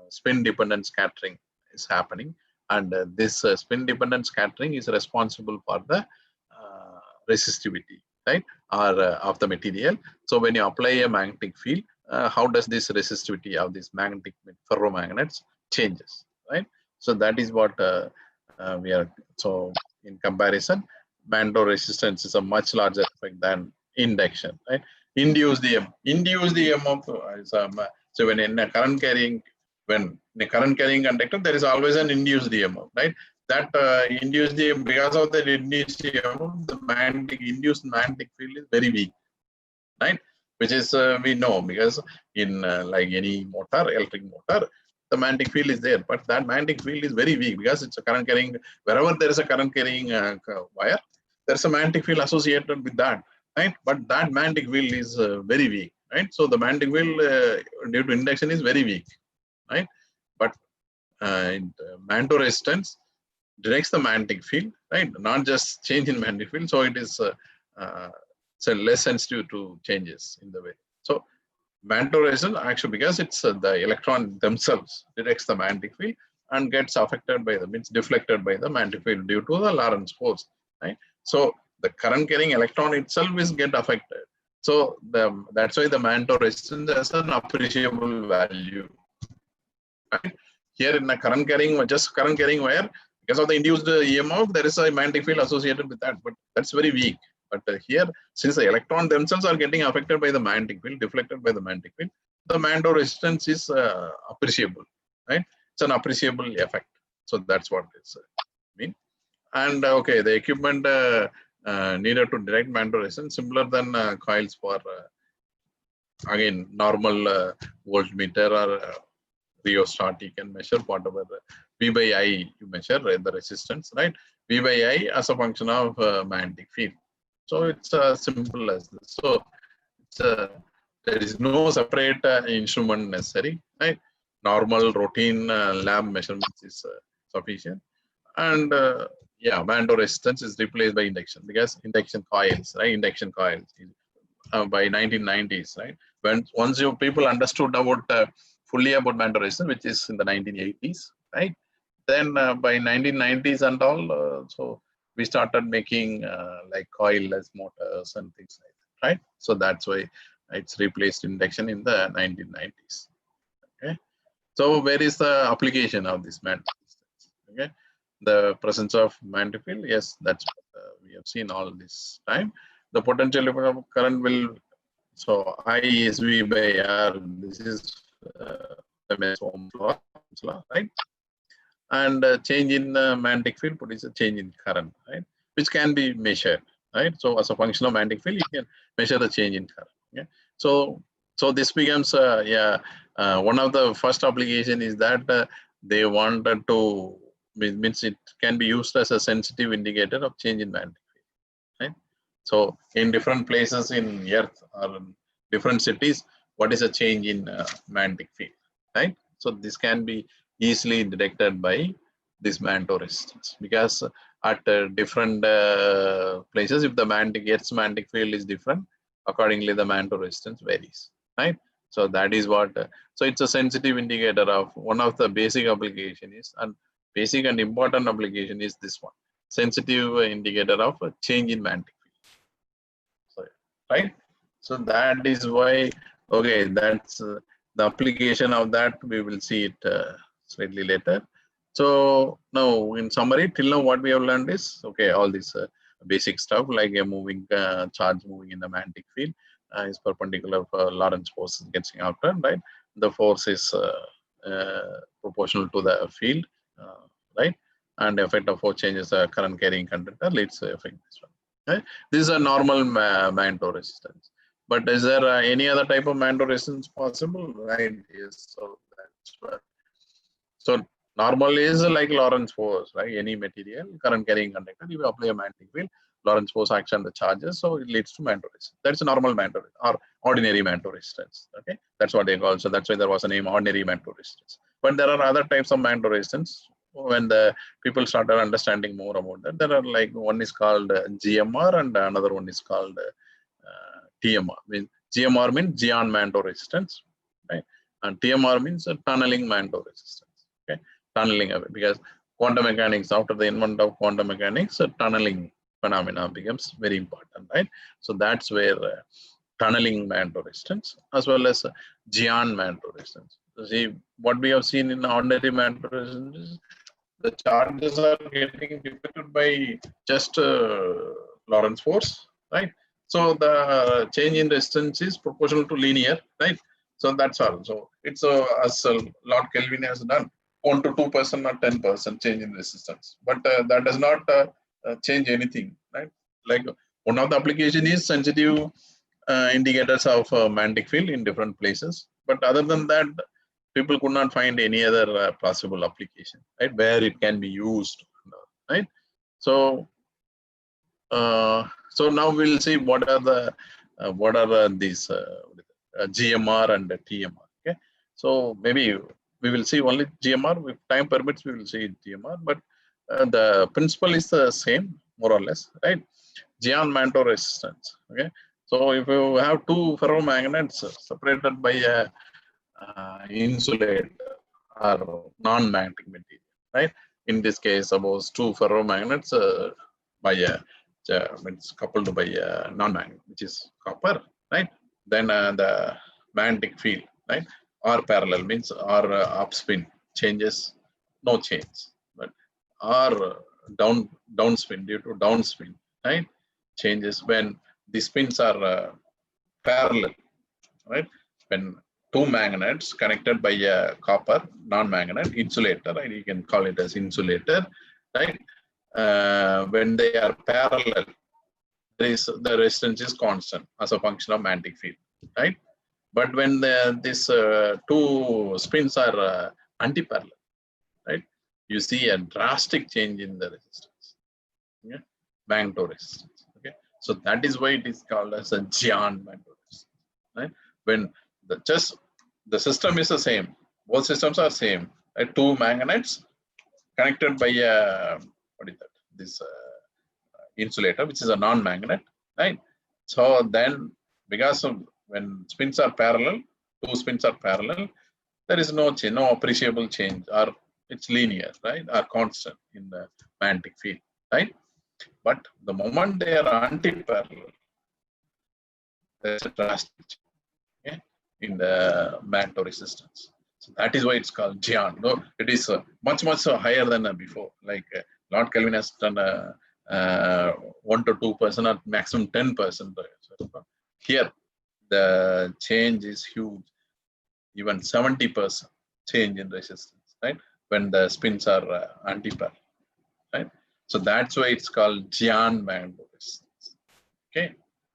Spin dependent scattering is happening, and this spin dependent scattering is responsible for the resistivity, right, or of the material. So when you apply a magnetic field, how does this resistivity of these magnetic ferromagnets changes, right? So that is what we are. So in comparison, Mantle resistance is a much larger effect than induction, right? Induced EMF. Induced EMF is so when in a current carrying conductor, there is always an induced EMF, right? That induced EMF, because of the induced EMF, the induced magnetic field is very weak, right? Which is we know, because in like any motor, electric motor, the magnetic field is there, but that magnetic field is very weak because it's a current carrying. Wherever there is a current carrying wire, there's a magnetic field associated with that, right? But that magnetic field is very weak, right? So the magnetic field due to induction is very weak, right? But Mantle resistance directs the magnetic field, right? Not just change in magnetic field. So it is so less sensitive to changes in the way. So Mantle resistance actually, because it's the electron themselves directs the magnetic field and gets affected by the, means deflected by the magnetic field due to the Lorentz force, right? So the current carrying electron itself is get affected. So that's why the Mantle resistance has an appreciable value, right? Here in the current carrying, just current carrying wire, because of the induced EMF, there is a magnetic field associated with that, but that's very weak. But here, since the electron themselves are getting affected by the magnetic field, deflected by the magnetic field, the Mantle resistance is appreciable, right? It's an appreciable effect. So that's what it's mean. And okay, the equipment needed to direct Mantle resistance similar than coils for again normal voltmeter or rheostat. You can measure whatever V by I you measure the resistance, right? V by I as a function of magnetic field. So it's simple as this. So it's there is no separate instrument necessary, right? Normal routine lab measurements is sufficient. And yeah, Mantle resistance is replaced by induction, because induction coils, right? Induction coils by 1990s, right? When once you people understood about fully about Mantle resistance, which is in the 1980s, right? Then by 1990s and all, so we started making like coilless motors and things like that, right? So that's why it's replaced induction in the 1990s. Okay. So where is the application of this Mantle resistance? Okay. The presence of magnetic field, yes, that's what we have seen all this time. The potential current will, so I is V by R. This is Ohm's law, right? And change in magnetic field produces a change in current, right? Which can be measured, right? So as a function of magnetic field, you can measure the change in current. Okay? So this becomes one of the first application is that they wanted to, means it can be used as a sensitive indicator of change in magnetic field, right? So in different places in Earth or in different cities, what is a change in magnetic field, right? So this can be easily detected by this Mantle resistance, because at different places, if the Earth's magnetic field is different, accordingly the Mantle resistance varies, right? So that is what. So it's a sensitive indicator of one of the basic application is, and basic and important application is this one, sensitive indicator of a change in magnetic field. So, right. So that is why. Okay, that's the application of that. We will see it slightly later. So now, in summary, till now what we have learned is, okay, all this basic stuff like a moving charge moving in the magnetic field is perpendicular for Lorentz force getting after, right? The force is proportional to the field, right? And effect of force changes the current carrying conductor leads to affect this one. Right? This is a normal Mantle resistance. But is there any other type of Mantle resistance possible? Right? Yes. So that's what. So normal is like Lorentz force, right? Any material, current carrying conductor, you apply a magnetic field, Lorentz force acts on the charges, so it leads to Mantle resistance. That's a normal Mantle or ordinary Mantle resistance. Okay, that's what they call. So that's why there was a name ordinary Mantle resistance. But there are other types of Mantle resistance. When the people started understanding more about that, there are like one is called GMR and another one is called TMR. GMR means Gian Mantle resistance, right? And TMR means tunneling Mantle resistance. Okay, tunneling away, because quantum mechanics, after the invention of quantum mechanics, tunneling phenomena becomes very important, right? So that's where tunneling Mantle resistance as well as Gian Mantle resistance. So see, what we have seen in ordinary Mantle resistance is the charges are getting deflected by just Lorentz force, right? So the change in resistance is proportional to linear, right? So that's all. So it's as Lord Kelvin has done, 1 to 2% or 10% change in resistance, but that does not change anything, right? Like one of the application is sensitive indicators of magnetic field in different places, but other than that, people could not find any other possible application, right, where it can be used, right? So so now we'll see what are these GMR and TMR. Okay, so maybe we will see only GMR. If time permits, we will see GMR, but the principle is the same, more or less, right? Mantle resistance. Okay, so if you have two ferromagnets separated by a insulator or non-magnetic material, right? In this case, suppose two ferromagnets by a it's coupled by a non-magnet, which is copper, right? Then the magnetic field, right? Or parallel means or upspin changes, no change, but or downspin due to downspin, right? Changes when the spins are parallel, right? When two magnets connected by a copper non-magnet insulator, right? You can call it as insulator, right? When they are parallel, the resistance is constant as a function of magnetic field, right? But when these two spins are anti-parallel, right? You see a drastic change in the resistance, okay? Magneto resistance, okay? So that is why it is called as a Giant magneto resistance, right? When the system is the same, both systems are same, right? Two magnets connected by a what is that? This insulator, which is a non-magnet, right? So then, because of when spins are parallel, two spins are parallel, there is no change, no appreciable change, or it's linear, right? Or constant in the magnetic field, right? But the moment they are anti-parallel, there's a drastic change, okay, in the magneto resistance. So that is why it's called Giant. No, it is much higher than before. Like Lord Kelvin has done 1 to 2% or maximum 10%. Here, the change is huge, even 70% change in resistance, right? When the spins are anti-parallel, right? So that's why it's called Giant magneto resistance. Okay,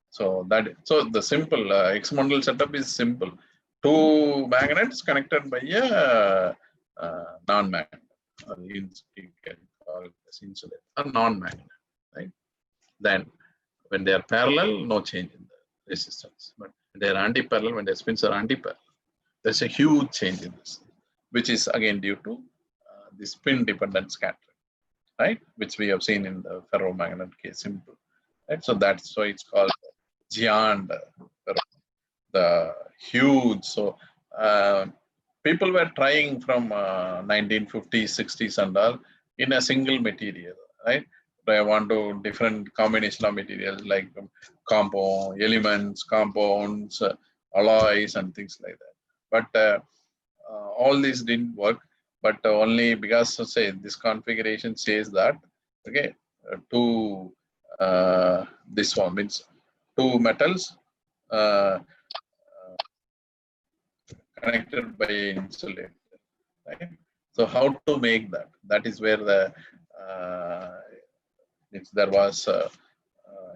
so the simple experimental setup is simple. Two magnets connected by a non-magnet, or you can call it as insulator, a non-magnet, right? Then when they are parallel, no change in the resistance. But when they are anti-parallel, when the spins are anti-parallel, there's a huge change in this, which is again due to the spin-dependent scattering, right? Which we have seen in the ferromagnet case, simple, right? So that's why it's called Giant, the huge. So people were trying from 1950s, 60s and all in a single material, right? They want to different combination of materials like compound elements, compounds, alloys, and things like that. But all these didn't work. But only because say this configuration says that okay, this one means two metals connected by insulator, right? So how to make that? That is where the there was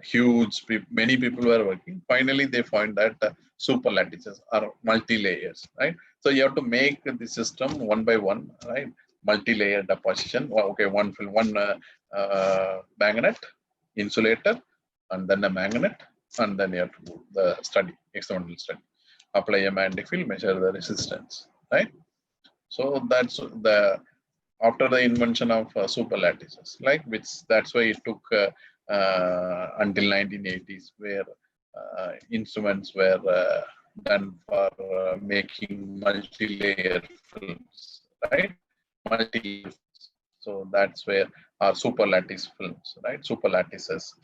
huge, many people were working. Finally, they find that super lattices are multi-layers, right? So you have to make the system one by one, right? Multi-layer deposition. Okay, one magnet, insulator, and then a magnet, and then you have to do the study, experimental study. Apply a magnetic field, measure the resistance, right? So that's the after the invention of super lattices, like that's why it took until 1980s, where instruments were done for making multi-layer films, right? Multi. So that's where our super lattice films, right? Super lattices,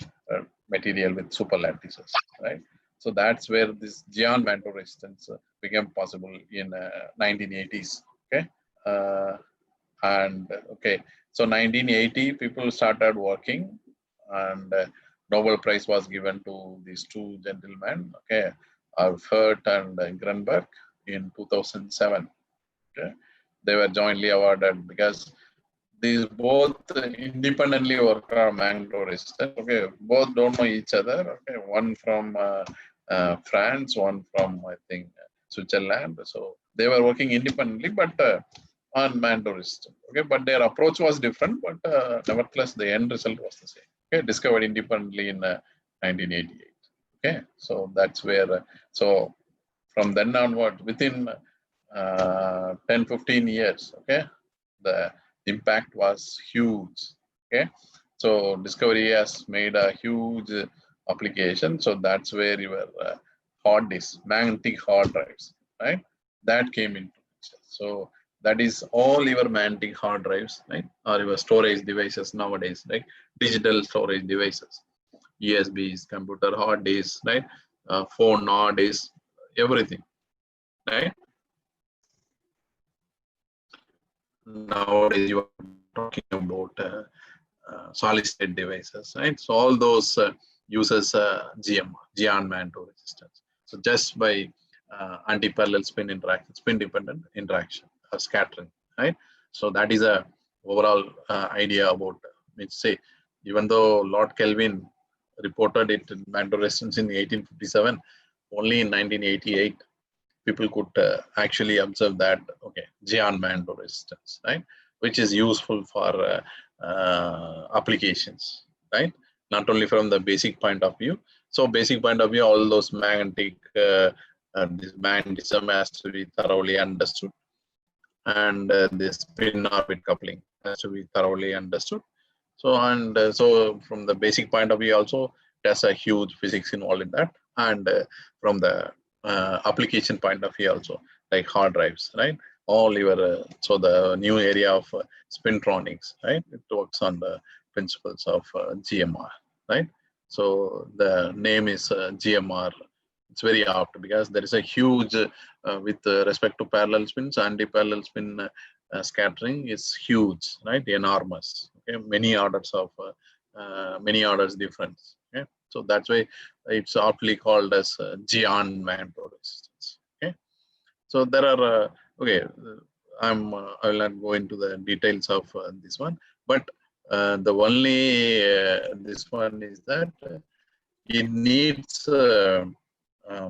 material with super lattices, right? So that's where this Giant magneto resistance became possible in 1980s. Okay, and okay, so 1980 people started working, and Nobel Prize was given to these two gentlemen, okay, Alfred and Grunberg in 2007. Okay, they were jointly awarded because these both independently work on Mantle Resistance. Okay, both don't know each other. Okay, one from France, one from I think Switzerland. So they were working independently, but on Mantle Resistance. Okay, but their approach was different, but nevertheless the end result was the same. Okay, discovered independently in 1988. Okay, so that's where so from then onward, within 10-15 years, okay, the impact was huge. Okay, so discovery has made a huge application. So that's where your hard disk, magnetic hard drives, right, that came into picture. So that is all your magnetic hard drives, right, or your storage devices nowadays, right, digital storage devices, USBs, computer hard disks, right, phone hard disks, everything, right. Nowadays you are talking about solid state devices, right? So all those uses GM, Mantle resistance. So just by anti-parallel spin interaction, spin dependent interaction or scattering, right? So that is a overall idea about, let's say, even though Lord Kelvin reported it in Mantle resistance in 1857, only in 1988 people could actually observe that, okay, Gian Mantle resistance, right, which is useful for applications, right, not only from the basic point of view. So basic point of view, all those magnetic this magnetism has to be thoroughly understood, and this spin orbit coupling has to be thoroughly understood. So and so from the basic point of view also, there's a huge physics involved in that, and from the application point of view also, like hard drives, right, all your so the new area of spintronics, right, it works on the principles of GMR, right. So the name is GMR. It's very apt because there is a huge with respect to parallel spins, anti-parallel spin scattering is huge, right, enormous. Okay, many orders of many orders difference. Okay, so that's why it's aptly called as Gian Mantle resistance. Okay, so there are okay. I will not go into the details of this one, but the only this one is that it needs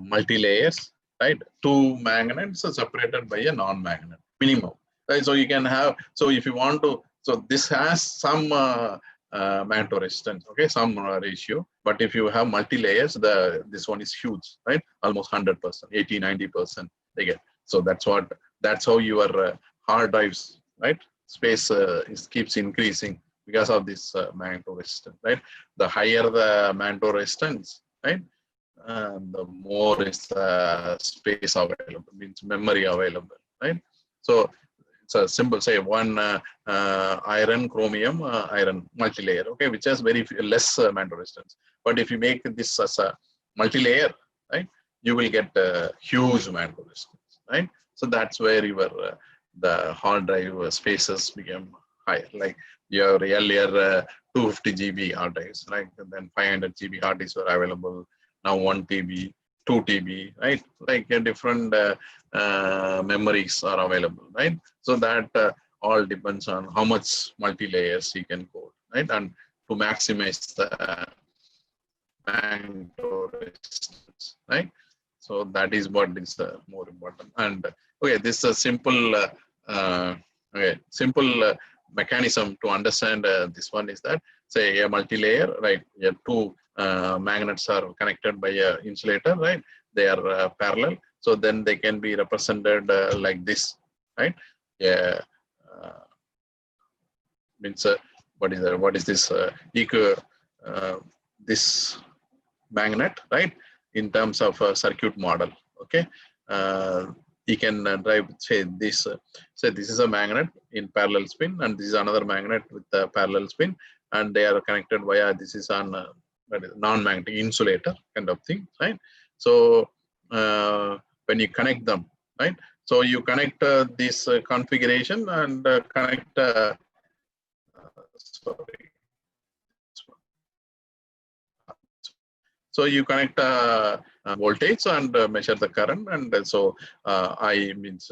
multi layers, right? Two magnets are separated by a non-magnet minimum. Right? So you can have, so if you want to, so this has some Mantle resistance, okay, some ratio, but if you have multi layers, this one is huge, right? Almost 100%, 80-90% they get. So that's how your hard drives, right, space keeps increasing because of this Mantle resistance, right? The higher the Mantle resistance, right, the more is space available, means memory available, right? So it's a simple, say, one iron, chromium, iron multi-layer, okay, which has very less Mantle resistance. But if you make this as a multi-layer, right, you will get huge Mantle resistance, right? So that's where your the hard drive spaces become higher. Like your earlier 250 GB hard drives, right? And then 500 GB hard disks were available. Now 1 TB, 2 TB, right? Like different memories are available, right? So that all depends on how much multi-layers you can code, right? And to maximize the Mantle resistance, right? So that is what is more important. And okay, this is a simple, okay, simple mechanism to understand this one is that, say, a multi-layer, right? Yeah, two magnets are connected by a insulator, right? They are parallel, so then they can be represented like this, right? Yeah, means what is this this magnet, right? In terms of a circuit model, okay. You can drive, say this is a magnet in parallel spin, and this is another magnet with the parallel spin, and they are connected via, this is on non-magnetic insulator kind of thing, right? So when you connect them, right, so you connect this configuration and connect sorry, So you connect voltage and measure the current, and so I means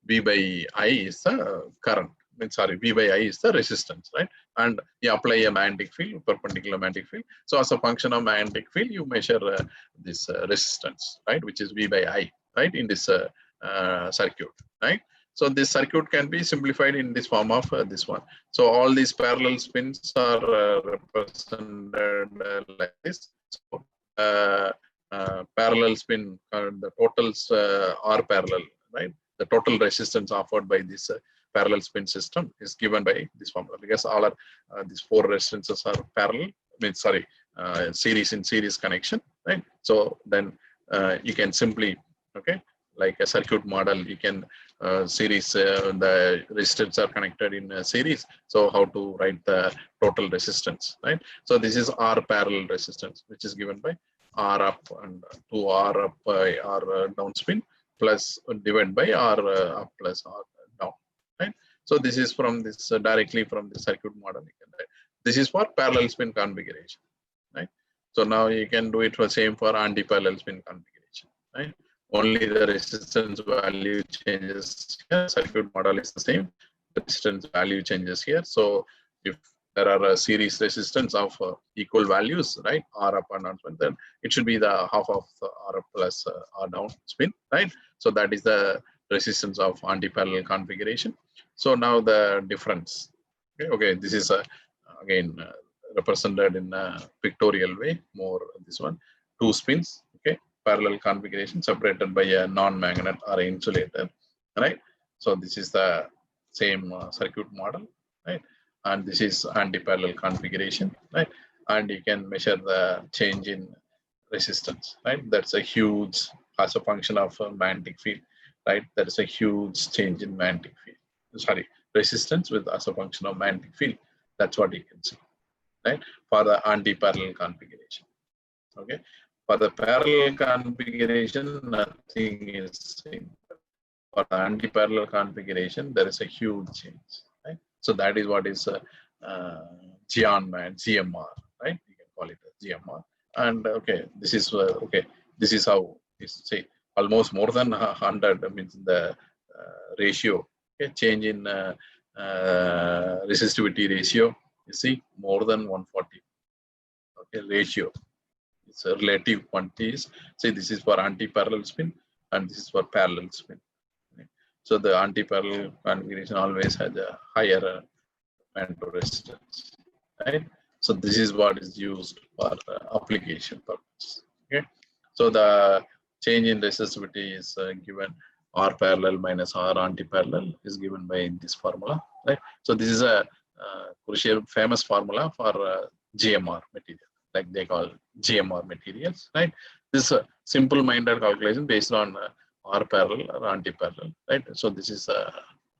V by I is the current. Sorry, V by I is the resistance, right? And you apply a magnetic field, perpendicular magnetic field. So as a function of magnetic field, you measure this resistance, right, which is V by I, right, in this circuit, right? So this circuit can be simplified in this form of this one. So all these parallel spins are represented like this. So parallel spin, the totals are parallel, right? The total resistance offered by this parallel spin system is given by this formula, because all are these four resistances are parallel. Series in series connection, right? So then you can simply, okay, like a circuit model, you can series the resistors are connected in a series. So how to write the total resistance, right? So this is R parallel resistance, which is given by R up and 2R up by R down spin plus divided by R up plus R down, right? So this is from this directly from the circuit model. You can write. This is for parallel spin configuration, right? So now you can do it for same for anti-parallel spin configuration, right? Only the resistance value changes here. Circuit model is the same. The resistance value changes here. So if there are a series resistance of equal values, right, R up and down spin, then it should be the half of R up plus R down spin, right? So that is the resistance of anti-parallel configuration. So now the difference. Okay, this is again represented in a pictorial way. More this one, two spins. Okay, parallel configuration separated by a non-magnet or insulator, right? So this is the same circuit model, right? And this is anti-parallel configuration, right? And you can measure the change in resistance, right? That's a huge, as a function of a magnetic field, right? There is a huge change in magnetic field. Sorry, resistance with as a function of magnetic field. That's what you can see, right? For the anti-parallel configuration, okay? For the parallel configuration, nothing is seen. For the anti-parallel configuration, there is a huge change, right? So that is what is GMR, right? You can call it a GMR. And okay, this is okay. This is how is say almost more than 100 means the ratio. Okay, change in resistivity ratio. You see more than 140. Okay, ratio. It's a relative quantities. Say this is for anti-parallel spin and this is for parallel spin. So the anti-parallel configuration always has a higher mantle resistance, right? So this is what is used for application purpose. Okay. So the change in resistivity is given R parallel minus R anti-parallel is given by this formula, right? So this is a crucial famous formula for GMR material, like they call GMR materials, right? This is a simple-minded calculation based on R parallel or anti-parallel, right? So this is a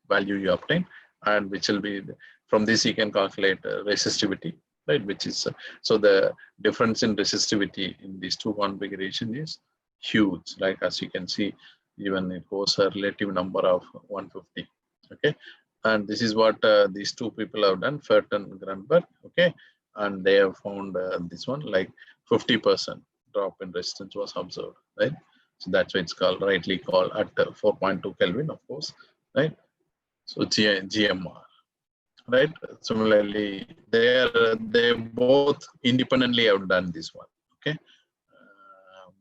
value you obtain, and which will be from this you can calculate resistivity, right? Which is so the difference in resistivity in these two configurations is huge. Like as you can see, even it goes a relative number of 150. Okay, and this is what these two people have done, Fert and Grunberg. Okay, and they have found this one like 50% drop in resistance was observed, right? So that's why it's called, rightly called at 4.2 Kelvin, of course, right? So GMR, right? Similarly, they both independently have done this one. Okay,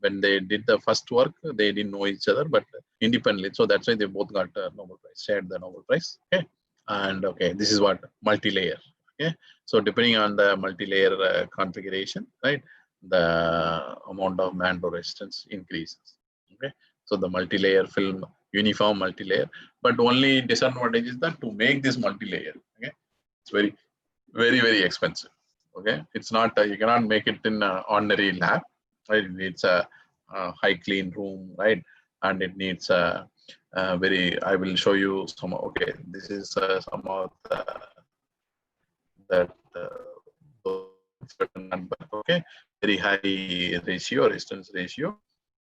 when they did the first work, they didn't know each other, but independently. So that's why they both got a Nobel Prize, shared the Nobel Prize. Okay, and okay, this is what multi-layer. Okay, so depending on the multi-layer configuration, right, the amount of mantle resistance increases. Okay, so the multi-layer film, uniform multi-layer, but only disadvantage is that to make this multi-layer, okay, it's very, very expensive. Okay, it's not you cannot make it in an ordinary lab, right? It needs a high clean room, right? And it needs a very. I will show you some. Okay, this is some of the that certain number. Okay, very high ratio, resistance ratio,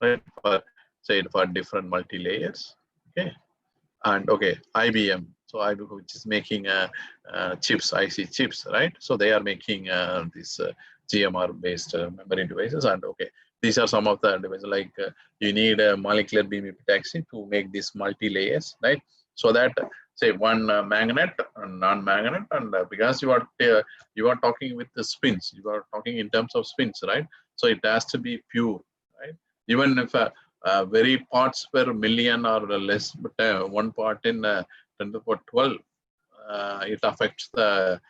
right? For say for different multi layers. Okay, and okay, IBM. So IBM, which is making chips, IC chips, right? So they are making this GMR based memory devices. And okay, these are some of the devices, like you need a molecular beam epitaxy to make these multi-layers, right? So that say one magnet and non-magnet, and because you are talking with the spins, you are talking in terms of spins, right? So it has to be pure, right? Even if very parts per million or less, but one part in 10 to the power 12, it affects the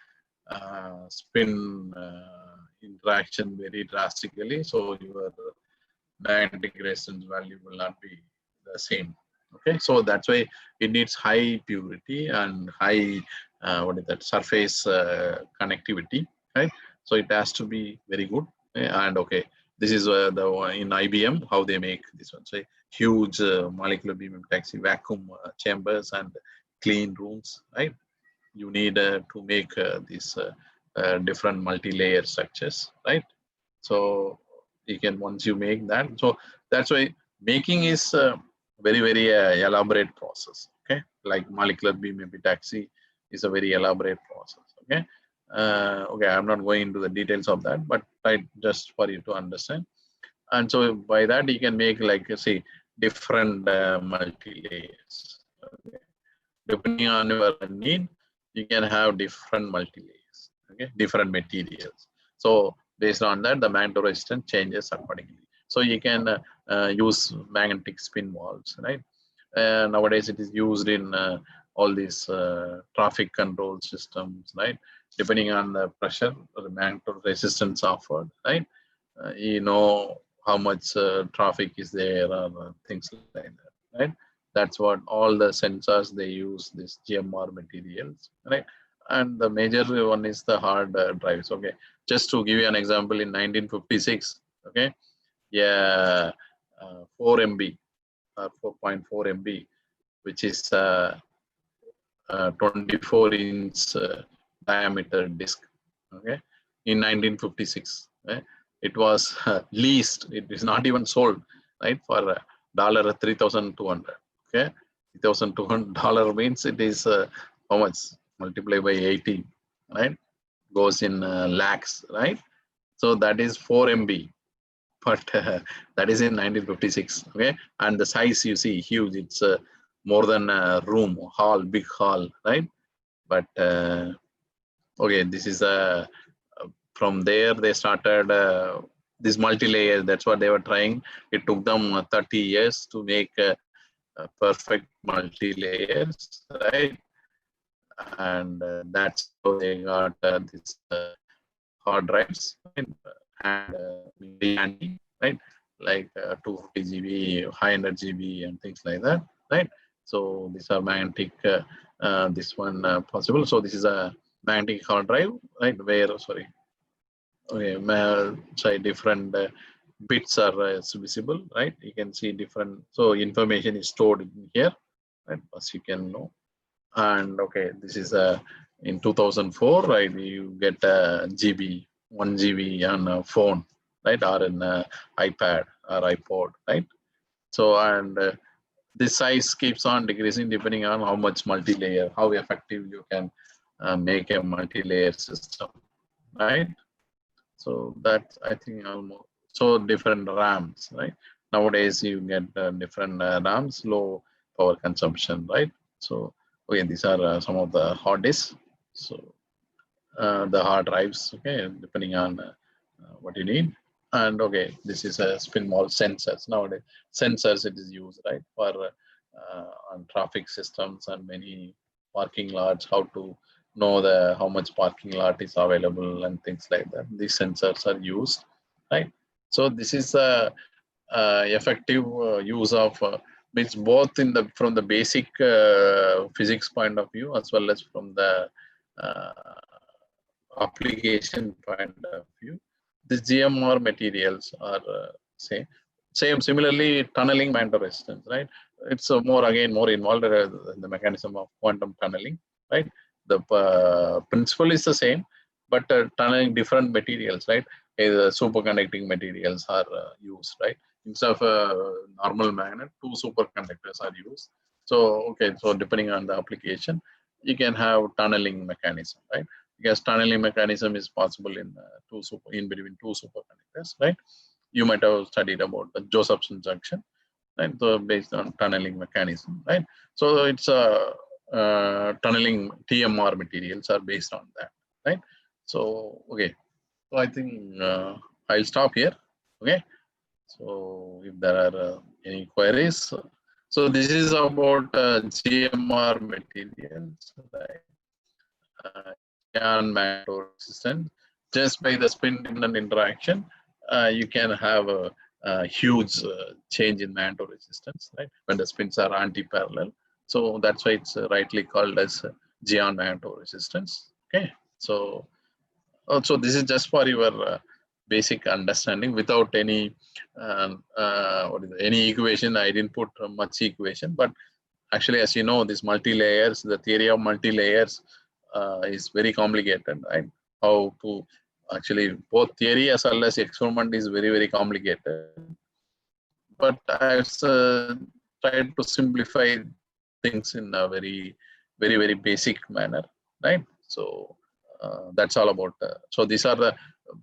spin interaction very drastically. So your magnetic resistance value will not be the same. Okay, so that's why it needs high purity and high what is that, surface connectivity, right? So it has to be very good. And okay, this is the one in IBM how they make this one. So huge molecular beam epitaxy vacuum chambers and clean rooms, right? You need to make these different multi-layer structures, right? So you can, once you make that, so that's why making is very elaborate process. Okay, like molecular beam epitaxy is a very elaborate process. Okay, okay, I'm not going into the details of that, but right, just for you to understand. And so by that you can make, like, say, different multi-layers. Okay, depending on your need, you can have different multi-layers. Okay, different materials. So based on that, the magnetic resistance changes accordingly. So you can use magnetic spin walls, right? Nowadays it is used in all these traffic control systems, right? Depending on the pressure, the magnetic resistance offered, right? You know how much traffic is there, or things like that, right? That's what all the sensors, they use this GMR materials, right? And the major one is the hard drives. Okay, just to give you an example, in 1956, okay, yeah, 4 MB or 4.4 MB, which is 24-inch diameter disc. Okay, in 1956, it was leased. It is not even sold, right, for $3,200. Okay, $3,200 means it is how much? Multiply by 80, right? Goes in lakhs, right? So that is 4 MB, but that is in 1956. Okay, and the size you see huge. It's more than a room, hall, big hall, right? But okay, this is a from there they started this multi-layer. That's what they were trying. It took them 30 years to make perfect multi-layers, right? And that's how they got this hard drives, right? And very handy, right? Like 250 GB, 500 GB, and things like that, right? So these are magnetic. This one possible. So this is a magnetic hard drive, right? Where, sorry, okay, sorry, different bits are visible, right? You can see different. So information is stored in here, right? As you can know. And okay, this is in 2004, right? You get a GB, 1 GB on a phone, right? Or in iPad or iPod, right? So, and this size keeps on decreasing depending on how much multi-layer, how effective you can make a multi-layer system, right? So that's, I think, almost, so different RAMs, right? Nowadays you get different RAMs, low power consumption, right? So okay, these are some of the hard disks. So the hard drives, okay, depending on what you need. And okay, this is a spin wall sensors. Nowadays sensors it is used, right, for on traffic systems and many parking lots, how to know the how much parking lot is available and things like that. These sensors are used, right? So this is a effective use of means both in the from the basic physics point of view as well as from the uh, application point of view. The GMR materials are same. Similarly, tunneling magnetic resistance, right? It's more again more involved in the mechanism of quantum tunneling, right? The principle is the same, but tunneling different materials, right? Superconducting materials are used, right? Instead of a normal magnet, two superconductors are used. So okay, so depending on the application, you can have tunneling mechanism, right? because tunneling mechanism is possible in in between two superconductors, right? You might have studied about the Josephson junction, right? So based on tunneling mechanism, right? So it's a tunneling TMR materials are based on that, right? So okay, so I think I'll stop here. Okay, so if there are any queries, so this is about GMR materials, right? Ion mantle resistance. Just by the spin dependent interaction, you can have a huge change in mantle resistance, right? When the spins are anti-parallel. So that's why it's rightly called as Gion mantle resistance. Okay, so also this is just for your basic understanding without any any equation. I didn't put much equation, but actually, as you know, this multi-layers, the theory of multi-layers is very complicated, right? How to actually both theory as well as experiment is very, very complicated. But I've tried to simplify things in a very, very basic manner, right? So that's all about. So these are the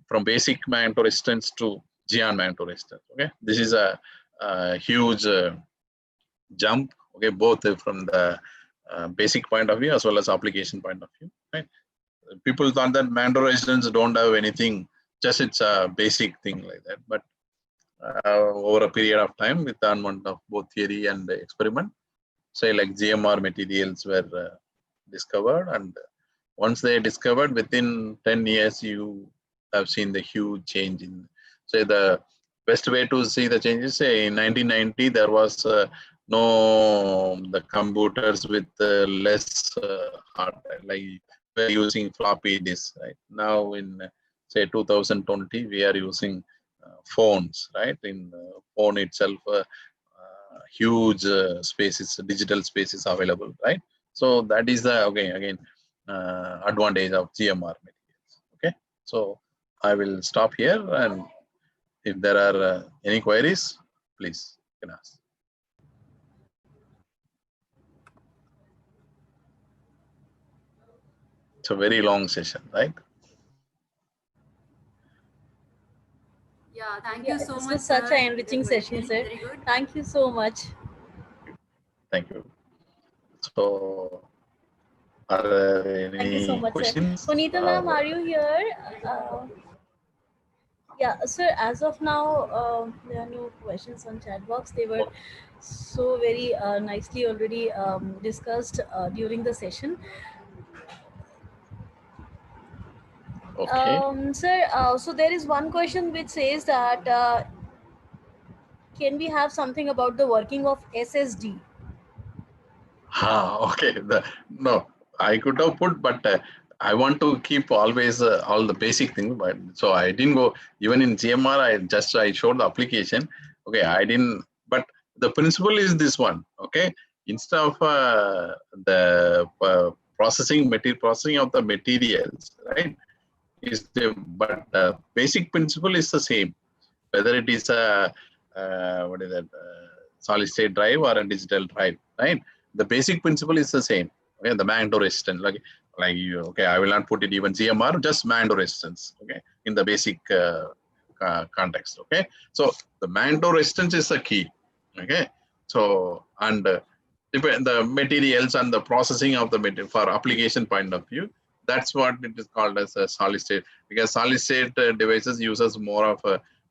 from basic mantle resistance to Gion mantle resistance. Okay, this is a huge jump. Okay, both from the basic point of view as well as application point of view. Right? People thought that mantle resistance don't have anything, just it's a basic thing like that. But over a period of time, with the advent of both theory and experiment, say like GMR materials were discovered, and once they discovered, within 10 years, you have seen the huge change in. Say the best way to see the changes. Say in 1990, there was no the computers with less hard drive, like we're using floppy disk. Right now, in say 2020, we are using phones. Right, in phone itself, huge spaces, digital spaces available. Right, so that is the again advantage of GMR materials. Okay, so I will stop here, and if there are any queries, please you can ask. It's a very long session, right? Yeah, thank you so This much. was such Sir. an enriching session, sir. Very good. Thank you so much. Thank you. So, are there any Thank you so much, questions? sir. Punita ma'am, are you here? Yeah, sir, as of now, there are no questions on chat box. They were so very nicely already discussed during the session. Okay. Sir, so there is one question which says that can we have something about the working of SSD? Okay. No, I could have put, but I want to keep always all the basic things. But so I didn't go even in GMR. I showed the application. Okay, I didn't. But the principle is this one. Okay, instead of the processing of the materials, right? Is the but basic principle is the same. Whether it is a what is that solid state drive or a digital drive, right? The basic principle is the same. Okay, the mantle resistance, like you. Okay, I will not put it even GMR, just mantle resistance. Okay, in the basic context. Okay, so the mantle resistance is the key. Okay, so and the materials and the processing of the material for application point of view, that's what it is called as a solid state, because solid state devices uses more of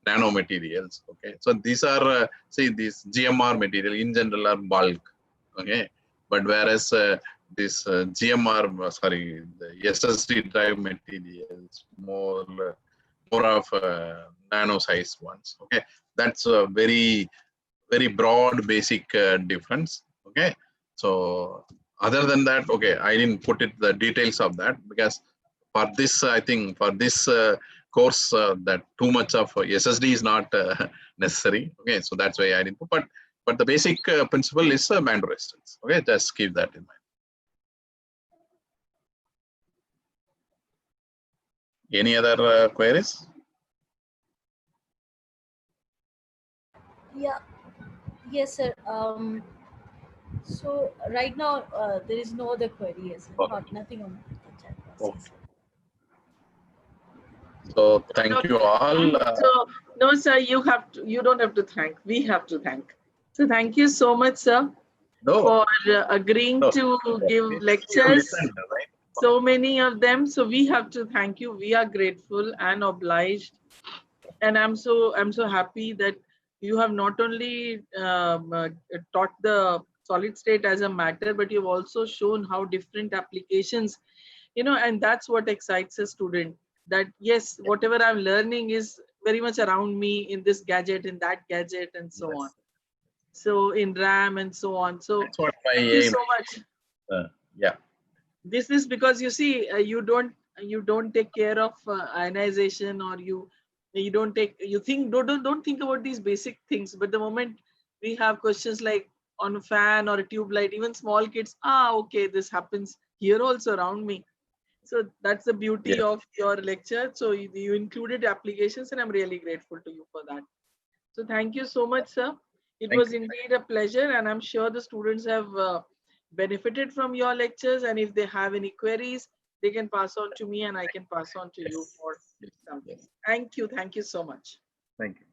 nanomaterials. Okay, so these are see these GMR material in general are bulk. Okay, but whereas this GMR the SSD drive materials more of nano sized ones. Okay, that's a very broad basic difference. Okay, so other than that, okay, I didn't put it the details of that, because for this I think for this course that too much of SSD is not necessary. Okay, so that's why I didn't put, but the basic principle is mantle resistance. Okay, just keep that in mind. Any other queries? Yeah, yes, sir. So right now there is no other query, yes, sir. Okay. Not nothing on the chat box. Okay. Yes, sir. So thank you all. So no, sir, you have to. You don't have to thank. We have to thank. So thank you so much, sir, No, for agreeing no, to give you lectures. listened, right? So many of them. So we have to thank you. We are grateful and obliged, and I'm so happy that you have not only taught the solid state as a matter, but you've also shown how different applications, and that's what excites a student. That yes, whatever I'm learning is very much around me in this gadget, in that gadget, and so on. Yes. So in RAM and so on. So That's what my thank you aim so is. much. Yeah. This is because you see, you don't take care of ionization, or you don't take you think don't think about these basic things. But the moment we have questions like on a fan or a tube light, even small kids, okay, this happens here also around me. So that's the beauty Yes. of your lecture. So you included applications, and I'm really grateful to you for that. So thank you so much, sir. It Thank was you. indeed a pleasure, and I'm sure the students have benefited from your lectures. And if they have any queries, they can pass on to me, and I can pass on to you Yes. for Yes. something. Yes. Thank you. Thank you so much. Thank you.